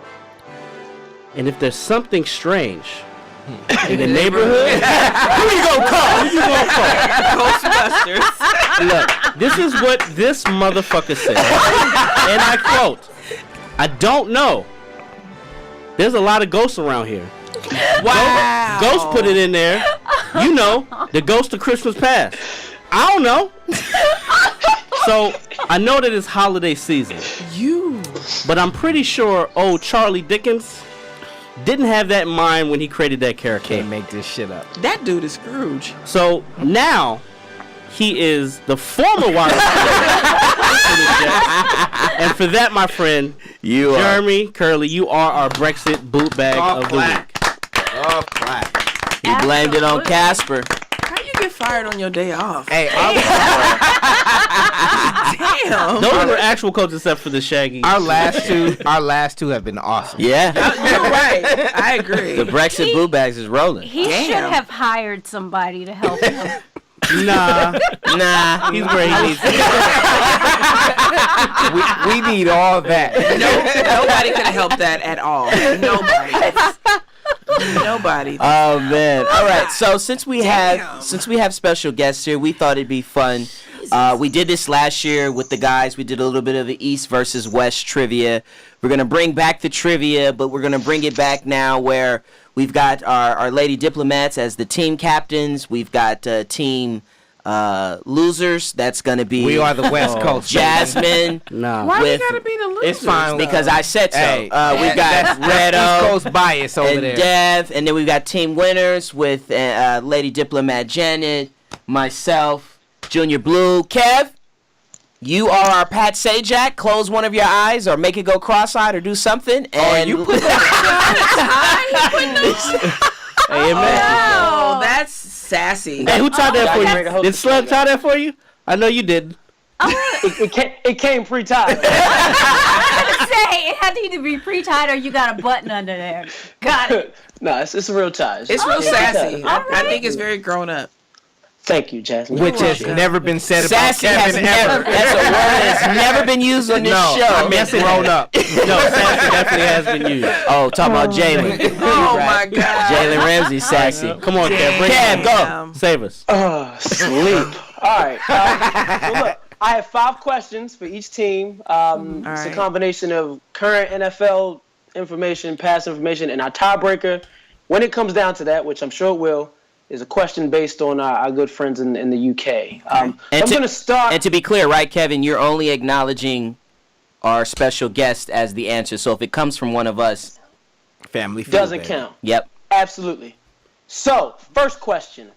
And if there's something strange in the neighborhood, who you gonna call? Who you gonna call? Ghostbusters. Look, this is what this motherfucker said. And I quote, I don't know. There's a lot of ghosts around here. Wow. Ghost put it in there. You know, the ghost of Christmas past. I don't know. So, I know that it's holiday season. But I'm pretty sure old Charlie Dickens didn't have that in mind when he created that character. Can't make this shit up. That dude is Scrooge. So now he is the former wide receiver. And for that, my friend, Jeremy Curley, you are our Brexit bootbag of the week. Oh, clap. He blamed it on Casper. How you get fired on your day off? Hey, Damn. Those were actual coaches except for the Shaggy. our last two have been awesome. Yeah. You're right. I agree. The Brexit Bootbags is rolling. He should have hired somebody to help him. Nah, he's where he needs to be. we need all that. Nobody could have helped that at all. Nobody. Oh man! All right. So since we have special guests here, we thought it'd be fun. We did this last year with the guys. We did a little bit of the East versus West trivia. We're gonna bring back the trivia, but we're gonna bring it back now where we've got our Lady Diplomats as the team captains. We've got team losers. That's gonna be We are the West Coast. Jasmine. Nah. Why with- we gotta be the losers? It's fine. Because I said so. Hey, We've got East Redo Coast bias over and there. Dev, and then we've got team winners with Lady Diplomat Janet, myself, Junior Blue, Kev. You are our Pat Sajak. Close one of your eyes, or make it go cross-eyed, or do something. And you put Amen. Oh, that's sassy. Hey, who tied that for you? Did Slug tie that for you? I know you didn't. It came pre-tied. Say it had to either be pre-tied or you got a button under there. Got it. No, it's real ties. It's real sassy. All I think it's very grown up. Thank you, Jasmine. Which has never been said Sassy about has Kevin never. ever. That's a word that's never been used on this No, show. I meant grown up. No, Sassy definitely has been used. Oh, talking about Jalen. Oh my God. Jalen Ramsey, sexy. Come on, Kev. Bring Kev, it go. on. Save us. Sleep. All right. Well, look, I have 5 questions for each team. It's a right. combination of current NFL information, past information, and our tiebreaker. When it comes down to that, which I'm sure it will, is a question based on our good friends in the UK. I'm going to start. And to be clear, right, Kevin, you're only acknowledging our special guest as the answer. So if it comes from one of us, Family feud, Doesn't baby. count. yep. Absolutely. So, first question.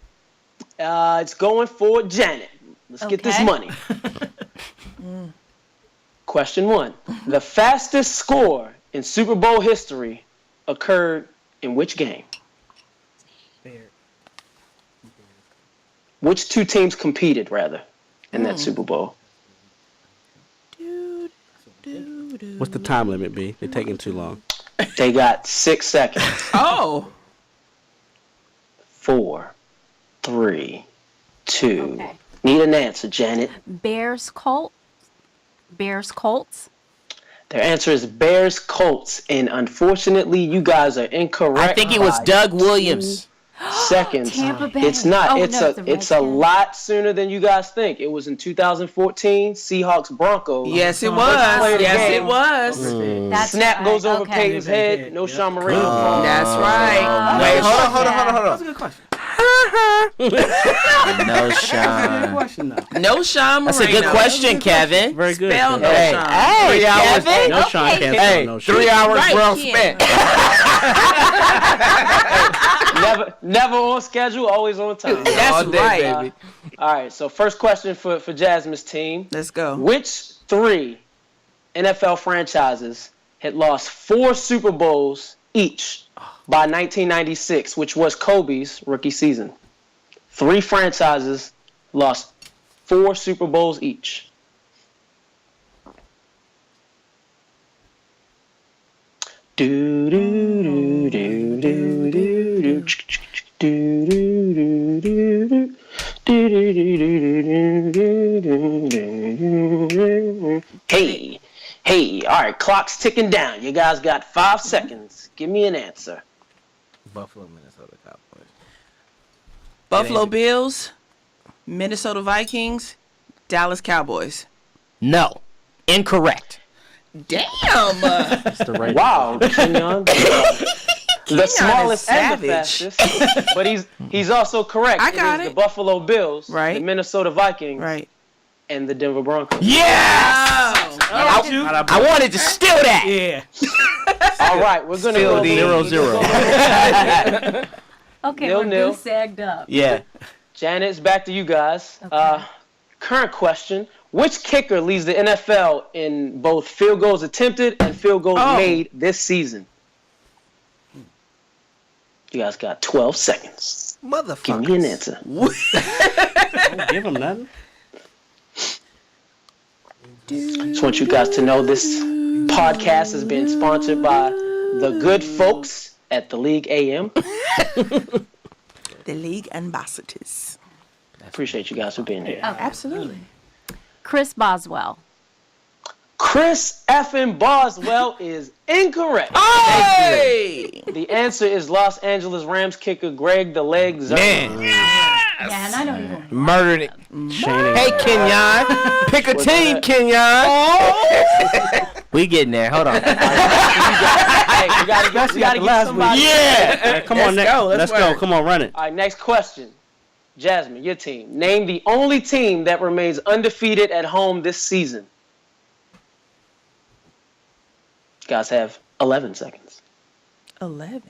It's going for Janet. Let's get this Okay. money. Question 1. The fastest score in Super Bowl history occurred in which game? Which 2 teams competed, rather, in that Super Bowl? What's the time limit be? They're taking too long. They got 6 seconds. Oh. 4, 3, 2. Okay. Need an answer, Janet. Bears Colts. Their answer is Bears Colts, and unfortunately, you guys are incorrect. I think it was by Doug Williams. seconds. Tampa Bay. It's not. Oh, it's no, a. It's a Redskins. lot sooner than you guys think. It was in 2014, Seahawks Broncos. Yes, it Play was. the Yes, game. it was. That's Snap right. goes over Okay. Peyton's head. No Sean Marino. That's right. Wait, Hold on. That's a good question. No, Sean. Question though. No Sean Marino. That's a good question, Kevin. Very good. Spell Kev. no Hey, Sean. hey, 3 hours. Kevin. No Sean can't Hey, spell no Sean. 3 hours Right, well Ken. spent. Never on schedule, always on time. That's All day, right. NFL franchises had lost 4 Super Bowls each by 1996, which was Kobe's rookie season. 3 franchises lost 4 Super Bowls each. Do do do do do do do do. Hey, all right, clock's ticking down. You guys got 5 seconds. Give me an answer. Buffalo, Minnesota Cowboys. Buffalo Bills, Minnesota Vikings, Dallas Cowboys. No. Incorrect. Damn. It's the right. Wow, Kenyon. The smallest and the savage. fastest. But he's also correct. I got is it. The Buffalo Bills, Right. the Minnesota Vikings, Right. and the Denver Broncos. Yes! I wanted to steal that. Yeah. All right, we're going to go 0-0. Okay, 0-0. we're sagged up. Yeah. Janet, it's back to you guys. Okay. Current question. Which kicker leads the NFL in both field goals attempted and field goals made this season? You guys got 12 seconds. Motherfucker. Give me an answer. Don't give him nothing. Just want you guys to know this podcast has been sponsored by the good folks at the League AM. The league ambassadors. Appreciate you guys for being here. Absolutely. Chris Boswell. Chris effing Boswell is incorrect. Hey! The answer is Los Angeles Rams kicker Greg the Leg Zerman. Man. Yeah, and I don't even. Murdered it. Shane. Hey, Kenyon. Pick a What's team, that? Kenyon. We getting there. Hold on. Hey, we gotta get somebody. Yeah. Come on, Let's go. let's go. Come on, run it. All right, next question. Jasmine, your team. Name the only team that remains undefeated at home this season. You guys have 11 seconds. 11.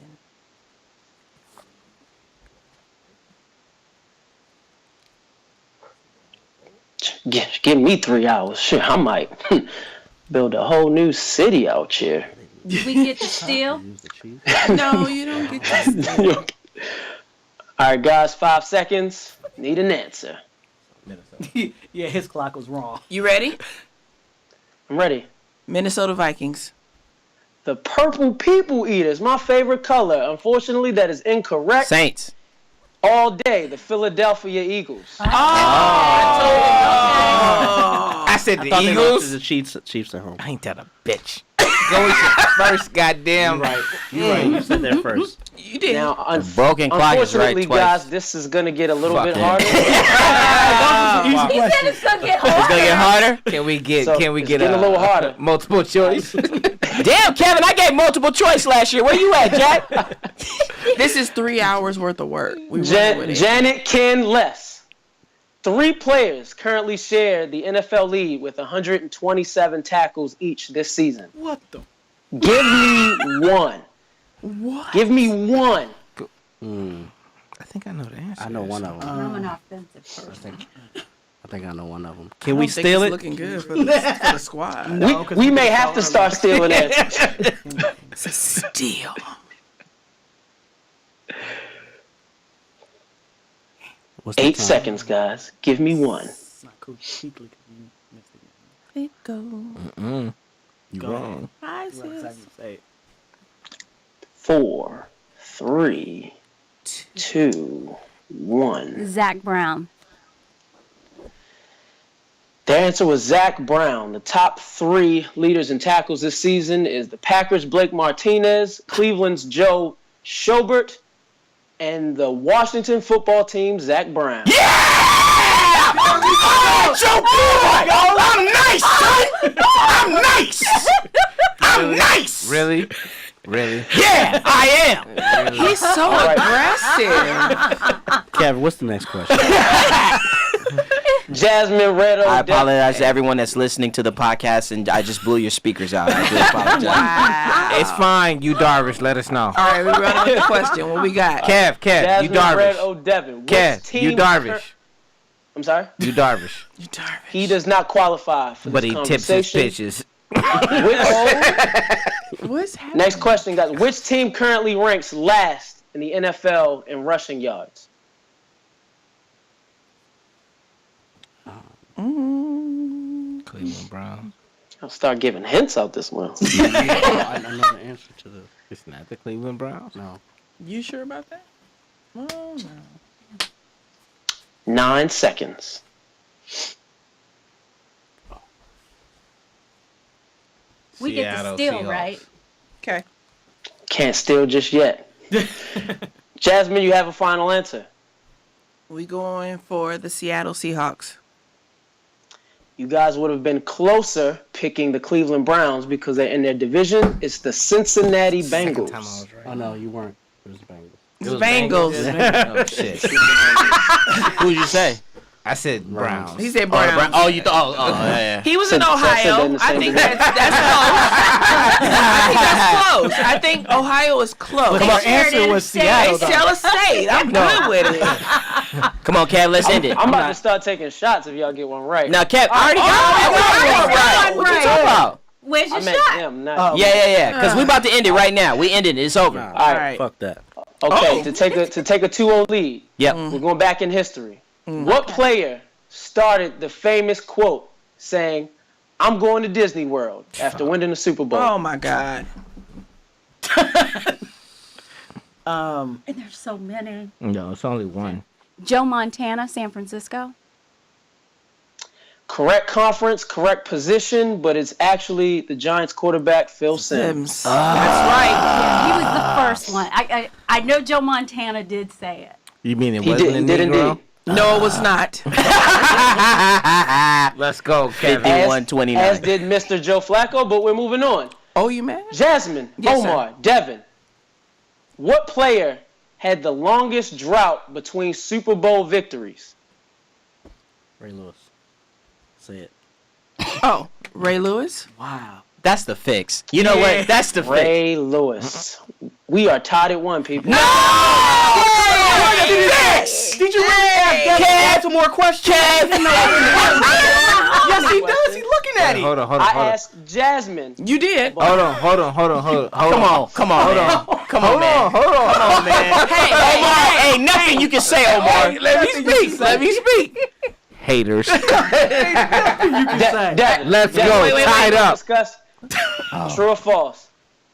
Give me 3 hours. Shit, I might build a whole new city out here. We get to steal. No, you don't get this. All right, guys, 5 seconds. Need an answer. Yeah, his clock was wrong. You ready? I'm ready. Minnesota Vikings. The purple people eaters, my favorite color. Unfortunately, that is incorrect. Saints. All day, the Philadelphia Eagles. I said the Eagles. The Chiefs at home. I ain't that a bitch. Go with your first goddamn. You're right. You said that first. You did. Now, Broken clock is right unfortunately, twice. guys, this is going to get a little Fuck bit it. harder. He said it's gonna get It's hard. gonna get harder. Can we get? So, can we it's get getting a little harder. multiple choice? Damn, Kevin, I gave multiple choice last year. Where you at, Jack? This is 3 hours worth of work. We running with it. Janet Ken Les. 3 players currently share the NFL lead with 127 tackles each this season. What the? Give me one. What? Give me one. I think I know the answer. I know one of them. I'm an offensive person. I think I know one of them. I Can we don't think steal it's it? looking good for the squad. We may have to start stealing answers. It's a steal. What's the 8 time? seconds, guys. Give me one. It's not cool. Cheek licking. Missed It it. go. You Go wrong. Hi, Well, sis. second, say it. 4, 3, 2, 1. Zach Brown. The answer was Zach Brown. The top 3 leaders in tackles this season is the Packers' Blake Martinez, Cleveland's Joe Schobert, and the Washington football team, Zach Brown. Oh, Joe boy! I'm nice, son! I'm nice! I'm nice! Really? Really? Yeah, I am! He's so aggressive. Kevin, what's the next question? Jasmine Red I Odell. apologize to everyone that's listening to the podcast, and I just blew your speakers out. I do apologize. Wow. It's fine. You Darvish. Let us know. All right, we're running with the question. What we got? Kev, you Jasmine Red Darvish. O'Devin. Kev, you Darvish. I'm sorry? You Darvish. You Darvish. He does not qualify for But this he tips his conversation. pitches. What's happening? Next question, guys. Which team currently ranks last in the NFL in rushing yards? Cleveland Browns. I'll start giving hints out this one. I know the answer to this. It's not the Cleveland Browns. No. You sure about that? Oh, no. 9 seconds. We get to Seattle steal, Seahawks. right? Okay. Can't steal just yet. Jasmine, you have a final answer. We going for the Seattle Seahawks. You guys would have been closer picking the Cleveland Browns because they're in their division. It's the Cincinnati Second time I Bengals. was right. Oh no, you weren't. It was the Bengals. It's Bengals. Oh shit. Who'd you say? I said Browns. He said Browns. Oh, you thought? Oh, yeah. He was in Since Texas Ohio. in the I same think division. that's close. I think Ohio is close. But your answer was Seattle. They tell a state. I'm good with it. Come on, Kev. Let's end it. I'm about to start taking shots if y'all get one right. Now, Kev, I already got one right. What you talking about? Where's I your meant shot? him, not you. Yeah. Because we about to end it right now. We ended it. It's over. Nah, All right. Fuck that. Okay, to take a 2-0 lead. Yep. We're going back in history. What player started the famous quote saying, "I'm going to Disney World" after winning the Super Bowl? Oh my God. And there's so many. No, it's only one. Joe Montana, San Francisco. Correct conference, correct position, but it's actually the Giants quarterback, Phil Simms. Sims. That's right. Yeah, he was the first one. I know Joe Montana did say it. You mean it He wasn't did, a did Negro? indeed. No, it was not. Let's go, Kevin. 51-29. As did Mr. Joe Flacco, but we're moving on. Oh, you mad? Jasmine, Yes, Omar, Devin, what player had the longest drought between Super Bowl victories? Ray Lewis. Say it. Oh, Ray Lewis. Wow. That's the fix. You know what? That's the fix. Ray Lewis. We are tied at 1, people. Did you really ask some more questions? Yes, he does. He's looking at it. Hold on. I asked Jasmine. You did. Hold on. Come on, man. Come on, man. Hey, nothing you can say, Omar. Let me speak. Haters. Devin, Let's Devin, go. wait, Tied let's up. discuss. True or false?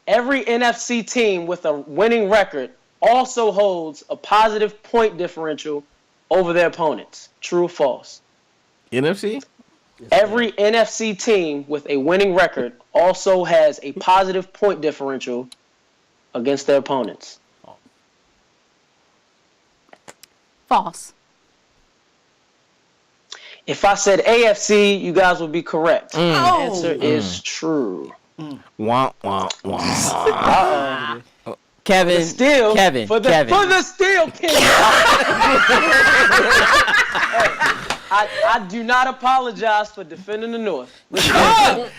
Every NFC team with a winning record also holds a positive point differential over their opponents. True or false? NFC? Every NFC team with a winning record also has a positive point differential against their opponents. False. If I said AFC, you guys would be correct. The Oh. answer is true. Wah. Kevin. Steal Kevin. for the steal, King. I do not apologize for defending the North. Listen,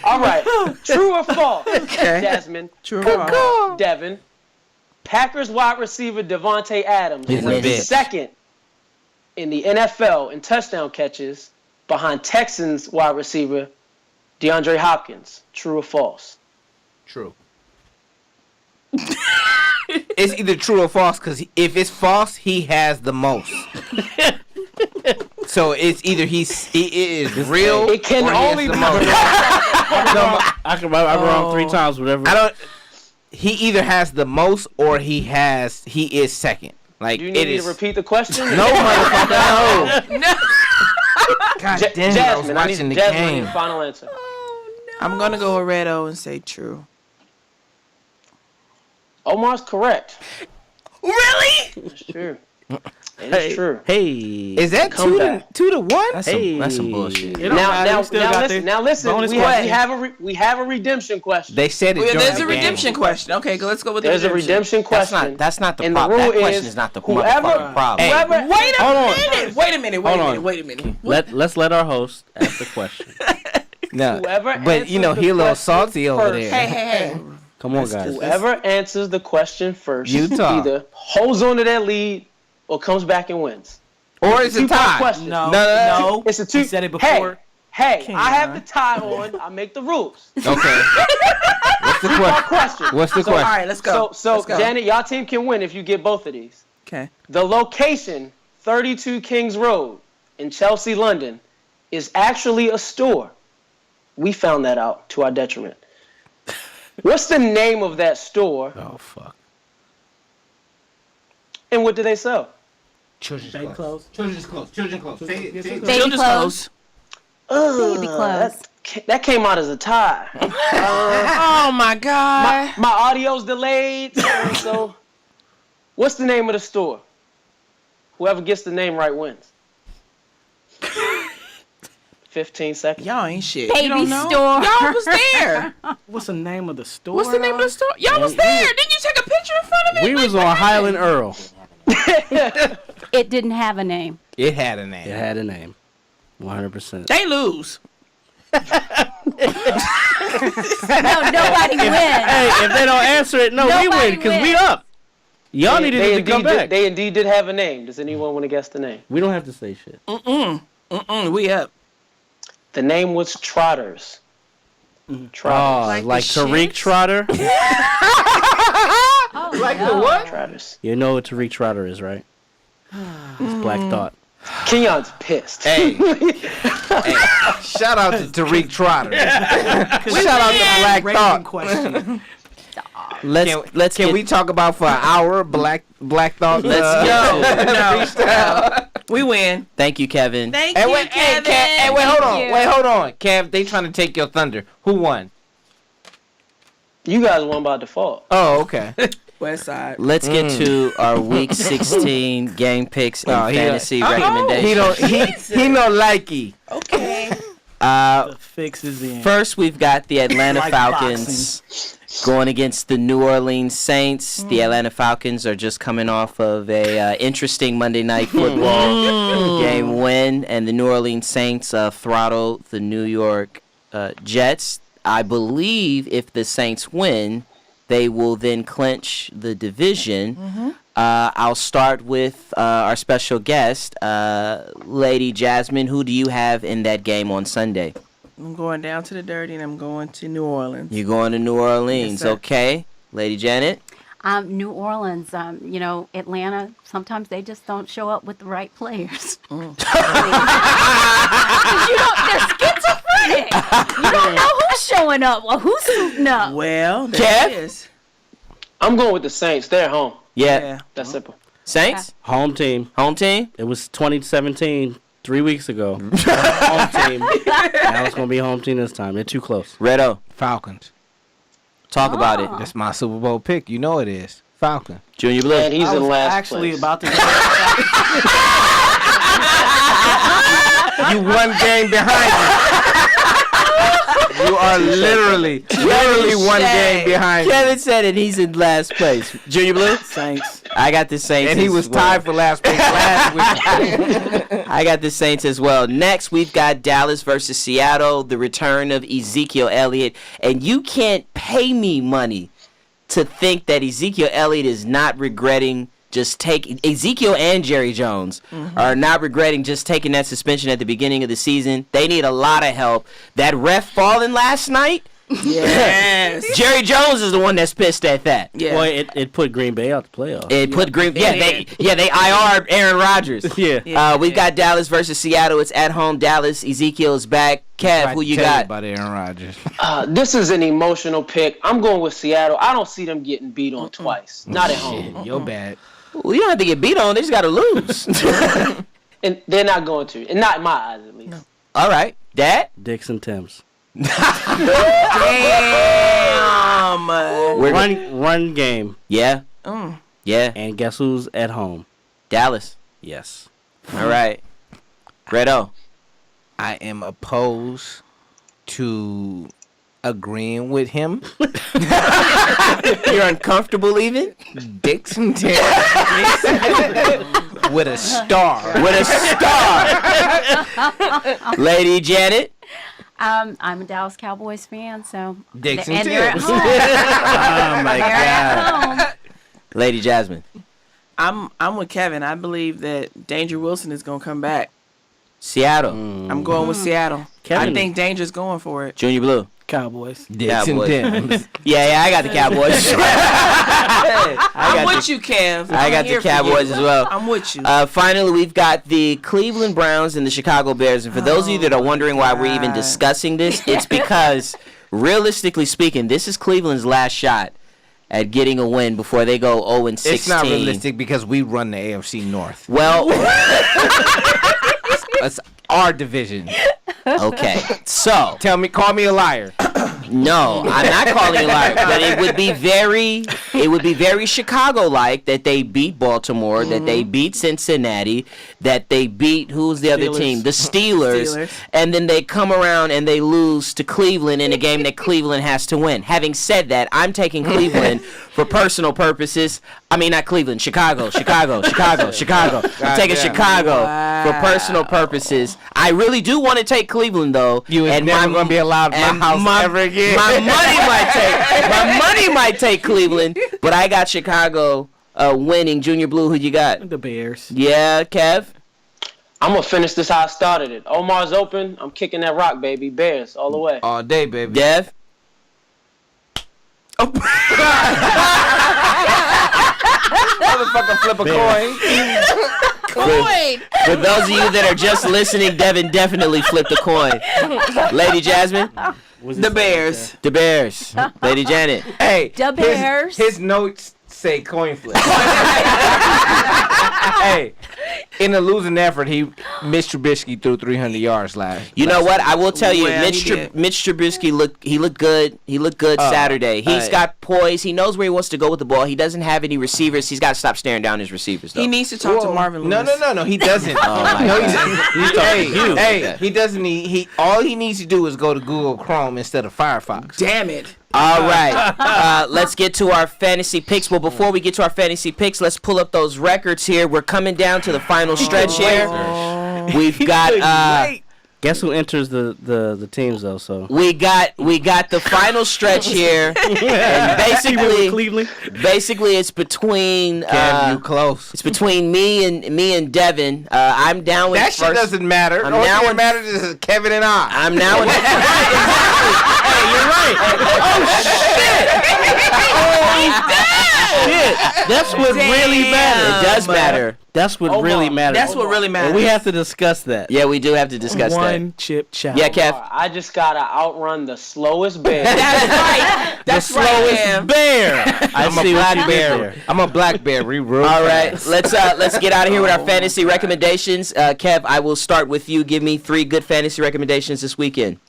all right, true or false? Jasmine, True or false? Devin, Packers wide receiver Devontae Adams He's a is bitch. second in the NFL in touchdown catches behind Texans wide receiver DeAndre Hopkins. True or false? True. It's either true or false, because if it's false, he has the most. So it's either he is real. It can or he only is the be most. I'm wrong 3 times, whatever. I don't. He either has the most or he is second. Like Do you it need me is. to repeat the question? No, motherfucker, no. God damn it, I was Jasmine, I need watching the Jasmine, I need game. a final answer. I'm gonna go with Red O and say true. Omar's correct. Really? It's true. It's true. Hey. Is that Comeback. 2-1? That's some bullshit. It don't matter. We still got the Now listen. bonus We have a redemption question. They said it. Well, during there's the a game. redemption question. Okay, let's go with the There's a redemption question. That's not the And the problem. rule That question is is not the whoever- motherfucking problem. Whoever, Wait a Hold on. minute. Wait a minute. Hold on. Wait a minute. Let's let our host ask the question. No, Whoever but you know answers he a the little question salty over first. there. Hey. Come on, guys. Whoever answers the question first Utah. either holds on to that lead or comes back and wins. Or is it Two-part tie? question. No. No. It's a two. He said it before. Hey, I have the tie on. I make the rules. Okay. What's the question? What's the All question? right, let's go. So Let's go. Janet, y'all team can win if you get both of these. Okay. The location, 32 Kings Road in Chelsea, London, is actually a store. We found that out to our detriment. What's the name of that store? Oh fuck. And what do they sell? Children's Baby clothes. Children's clothes. Children's clothes. Say it. Baby Children's clothes. Baby clothes. That came out as a tie. Oh my God. My audio's delayed. So, what's the name of the store? Whoever gets the name right wins. 15 seconds. Y'all ain't shit. Baby you don't know? store. Y'all was there. What's the name of the store? What's the name of the store? Y'all was there. Didn't you take a picture in front of me? We was on Highland Earl. It didn't have a name. It had a name. It had a name. 100%. They lose. No, nobody wins. Hey, if they don't answer it, no, we Nobody win because we wins. up. Y'all needed to come back. They indeed did have a name. Does anyone want to guess the name? We don't have to say shit. We up. The name was Trotters. Trotters. Like the Tariq shit? Trotter. Oh, Like no. the what? Trotters. You know what Tariq Trotter is, right? It's Black Thought. Keon's pissed. Hey. Shout out to Tariq Trotter. Shout out to Black Raising Thought. question. Can we talk about for an hour Black Thought? Let's No. We win. Thank you, Kevin. Thank Hey, you, wait, Kevin. hey, wait, hold on. you. Wait, hold on. Kev, they trying to take your thunder. Who won? You guys won by default. Oh, okay. West Side. Let's get to our Week 16 game picks and fantasy recommendations. He no likey. Okay. The fix is in. First, we've got the Atlanta Like Falcons going against the New Orleans Saints. The Atlanta Falcons are just coming off of a interesting Monday Night Football game win, and the New Orleans Saints throttled the New York Jets. I believe if the Saints win, they will then clinch the division. I'll start with our special guest, Lady Jasmine. Who do you have in that game on Sunday? I'm going down to the dirty and I'm going to New Orleans. You're going to New Orleans, Yes, sir. okay? Lady Janet? New Orleans, Atlanta, sometimes they just don't show up with the right players. They're schizophrenic. You don't know who's showing up or who's suiting up. Well, Kev? there it is. I'm going with the Saints. They're home. Yeah. That's simple. Saints? Home team. Home team? It was 2017, 3 weeks ago. Home team. Now it's going to be home team this time. They're too close. Redo. Falcons. Talk about it. That's my Super Bowl pick. You know it is. Falcon. Junior Blue. And he's I in was last actually place. about to. You one game behind me. You are literally one game behind me. Kevin said it. He's in last place. Junior Blue? Saints. I got the Saints. And he as was well. tied for last place last week. I got the Saints as well. Next, we've got Dallas versus Seattle, the return of Ezekiel Elliott. And you can't pay me money to think that Ezekiel Elliott is not regretting just taking Ezekiel and Jerry Jones are not regretting just taking that suspension at the beginning of the season. They need a lot of help. That ref falling last night. Yes. Jerry Jones is the one that's pissed at that. Yeah. Well, it put Green Bay out the playoffs. It put Green. They They IR'd Aaron Rodgers. Yeah. We've got Dallas versus Seattle. It's at home. Dallas. Ezekiel's back. Kev, who you got? About Aaron Rodgers. This is an emotional pick. I'm going with Seattle. I don't see them getting beat on twice. Not at home. You're bad. Well, you don't have to get beat on. They just got to lose. And they're not going to. And not in my eyes, at least. All right, Dad. Dixon Thames. Damn. Run game. Yeah. Yeah. And guess who's at home? Dallas. Yes. All right. Redo. I am opposed to agreeing with him. You're uncomfortable even? Dixon Terry with a star. With a star. Lady Janet. I'm a Dallas Cowboys fan, so Dixon and they're at Tibbs. home. Oh my They're at God. home. Lady Jasmine. I'm with Kevin. I believe that Danger Wilson is gonna come back. Seattle. I'm going with Seattle. Kevin. I think Danger's going for it. Junior Blue. Cowboys. Cowboys. Yeah, I got the Cowboys. I'm with you, Kev. I got the Cowboys as well. I'm with you. Finally, we've got the Cleveland Browns and the Chicago Bears. And for those of you that are wondering why we're even discussing this, it's because, realistically speaking, this is Cleveland's last shot at getting a win before they go 0-16. It's not realistic because we run the AFC North. Well, That's our division. okay. So, Call me a liar. no, I'm not calling you a liar, but it would be very Chicago-like that they beat Baltimore, that they beat Cincinnati, that they beat, who's the other team? The Steelers. And then they come around and they lose to Cleveland in a game that Cleveland has to win. Having said that, I'm taking Cleveland for personal purposes. I mean, not Cleveland, Chicago. I'm taking Chicago for personal purposes. I really do want to take Cleveland, though. You ain't never going to be allowed in my house ever again. My money might take Cleveland, but I got Chicago winning. Junior Blue, who you got? The Bears. Yeah, Kev? I'm gonna finish this how I started it. Omar's open. I'm kicking that rock, baby. Bears all the way. All day, baby. Dev? Motherfucker flip a coin. For those of you that are just listening, Devin definitely flipped a coin. Lady Jasmine? The Bears. The Bears. Lady Janet? Hey, The Bears. His notes say coin flip. Hey, in a losing effort, Mitch Trubisky threw 300 yards last. You know what? I will tell you, Well, Mitch Trubisky looked good. He looked good Saturday. He's got poise. He knows where he wants to go with the ball. He doesn't have any receivers. He's got to stop staring down his receivers, though. He needs to talk to Marvin Lewis. No, he doesn't. my He doesn't need. All he needs to do is go to Google Chrome instead of Firefox. Damn it. All right. Let's get to our fantasy picks. Well, before we get to our fantasy picks, let's pull up those records here. We're coming down to the final stretch here. We've got Guess who enters the teams though? So we got the final stretch here, and basically it's between Cam, you close. it's between me and Devin. I'm down with That shit first. doesn't matter. I'm All now that in- matters is Kevin and I. I'm now in. Hey, you're right. shit. That's what really matters. It does matter. That's what really matters. That's what really matters. And we have to discuss that. Yeah, we do have to discuss One that. chip chop. Yeah, Kev. I just gotta outrun the slowest bear. That's right. That's right, Cam. bear. I'm a black bear. I'm a black bear. All right, let's get out of here with our fantasy recommendations. Kev, I will start with you. Give me 3 good fantasy recommendations this weekend.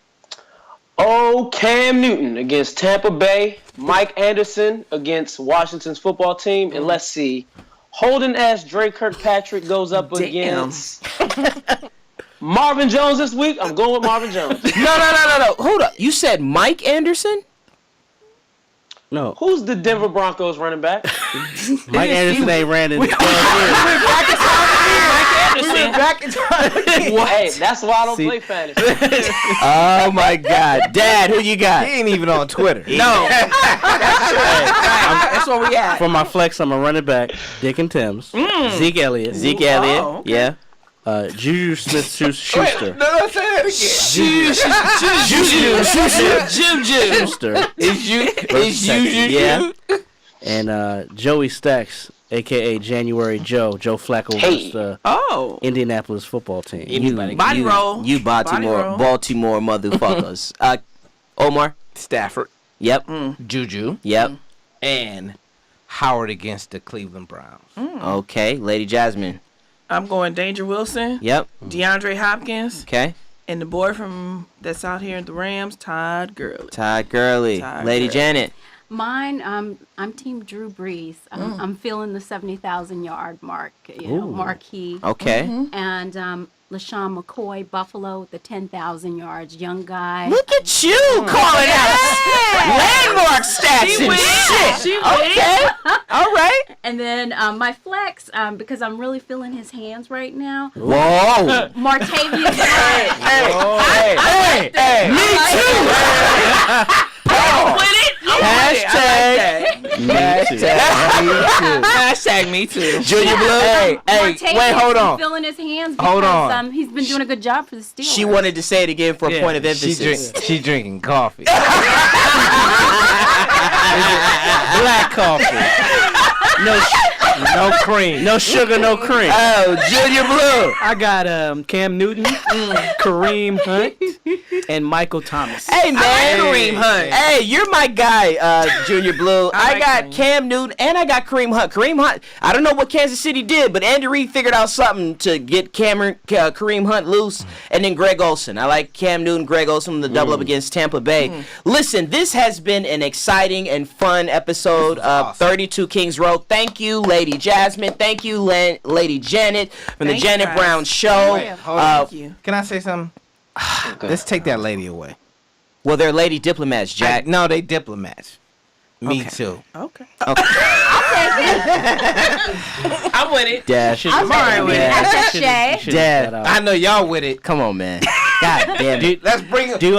Oh, Cam Newton against Tampa Bay. Mike Anderson against Washington's football team. And let's see. Holden S. Dre Kirkpatrick goes up against Marvin Jones this week. I'm going with Marvin Jones. No. Hold up. You said Mike Anderson? No, Who's the Denver Broncos running back? Mike Anderson ain't ran in 12 years. Hey, that's why I don't play fantasy. Oh my God, Dad, who you got? He ain't even on Twitter. No. That's where we at. For my flex, I'm a running back. Dick and Tim's. Zeke Elliott. Zeke Elliott. Oh, okay. Yeah. Juju Smith-Schuster. No, say that again. Schuster. It's you. Yeah. And Joey Stacks, a.k.a. January Joe Flacco versus the Oh. Indianapolis football team. Body roll. You Baltimore motherfuckers. Omar. Stafford, Yep. Juju, Yep. and Howard against the Cleveland Browns. Okay, Lady Jasmine. I'm going Danger Wilson, Yep. DeAndre Hopkins, Okay. and the boy that's out here at the Rams, Todd Gurley. Todd Gurley. Todd Lady Gurley. Janet. Mine, I'm Team Drew Brees. I'm feeling the 70,000-yard mark, marquee. Okay. And LaShawn McCoy, Buffalo, the 10,000 yards, young guy. Look at you calling out landmark stats and shit. She Okay. All right. And then my flex, because I'm really feeling his hands right now. Whoa. Martavius Hey, Me too. Hashtag. Hashtag Hashtag me too. Junior Blue. Hey, wait, hold on. Filling his hands because Hold on. He's been doing a good job for the Steelers. She wanted to say it again for a Yeah. point of emphasis. She drinking coffee. Black coffee. No cream. No sugar, no cream. Oh, Junior Blue. I got Cam Newton, Kareem Hunt, and Michael Thomas. Hey man, Kareem Hunt. Hey, you're my guy, Junior Blue. I got Cam Newton and I got Kareem Hunt. Kareem Hunt. I don't know what Kansas City did, but Andy Reid figured out something to get Kareem Hunt loose, and then Greg Olsen. I like Cam Newton, Greg Olsen, the double up against Tampa Bay. Listen, this has been an exciting and fun episode of 32 Kings Road. Thank you, Lady Jasmine. Thank you, Lady Janet from the Thank you, Janet guys. Brown Show. Hold on. Thank you. Can I say something? Let's take that lady away. Well, they're Lady Diplomats, Jack. No, they diplomats. Me Okay. too. Okay. I'm with it. Dad. I'll take it. That's Shay. Dad. I know y'all with it. Come on, man. God damn it. Let's bring him. Do you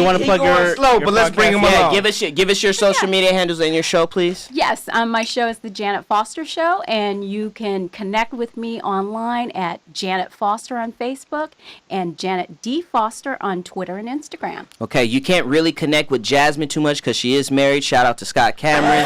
want to plug your slow, your but let's bring him podcast? Yeah, along. give us your social media handles and your show, please. Yes, my show is the Janet Foster Show, and you can connect with me online at Janet Foster on Facebook and Janet D. Foster on Twitter and Instagram. Okay, you can't really connect with Jasmine too much because she is married. Shout out to Scott Cameron.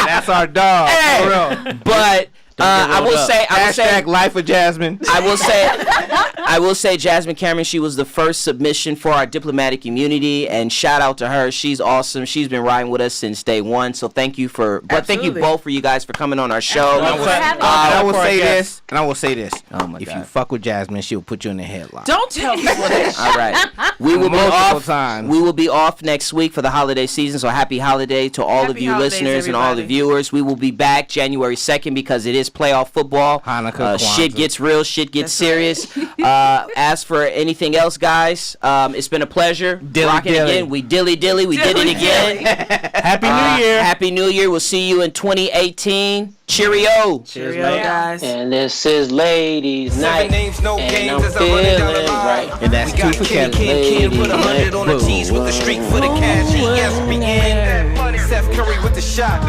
That's our dog. For real. But I will say, Hashtag life of Jasmine. I will say, Jasmine Cameron, she was the first submission for our diplomatic immunity, and shout out to her. She's awesome. She's been riding with us since day one. So thank you thank you both for you guys for coming on our show. Thanks for having me. I will for our say guests. this, and I will say this. Oh my if God. you fuck with Jasmine, she'll put you in the headlock. Don't tell people that. All right, we will be Multiple off. times. We will be off next week for the holiday season. So happy holiday to all of Happy you holidays, listeners and all the everybody. viewers. We will be back January 2nd because it is playoff football. Hanukkah, Shit Kwanzaa. gets real. Shit gets serious. As for anything else, guys, it's been a pleasure. Rocking dilly. again. We dilly. We did it again. Happy New Year. Happy New Year. We'll see you in 2018. Cheerio. Cheerio, guys. And this is Ladies' Seven Night. names, no and games I'm as I run it down the feeling line. right. And that's We got two for Kenny, Kevin. Put 100 on the T's with the streak for the cash. ESPN. Seth Curry with the shot.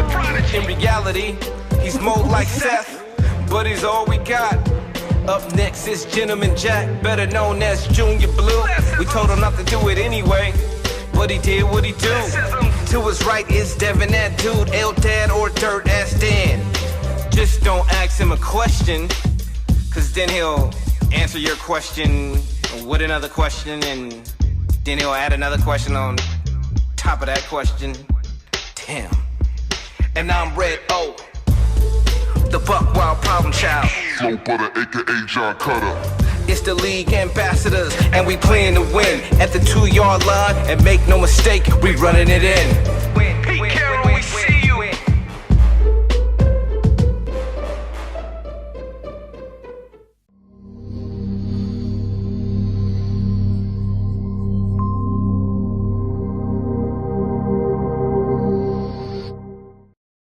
In reality, he's more like Seth, but he's all we got. Up next is Gentleman Jack, better known as Junior Blue. We told him not to do it anyway, but he did what he do. To his right is Devin, that dude, L Dad or Dirt Ass Dan. Just don't ask him a question, cause then he'll answer your question with another question, and then he'll add another question on top of that question. Damn. And I'm Red O, the Buck Wild Problem Child. Flow butter, aka John Cutter. It's the league ambassadors, and we playing to win at the 2-yard line. And make no mistake, we running it in.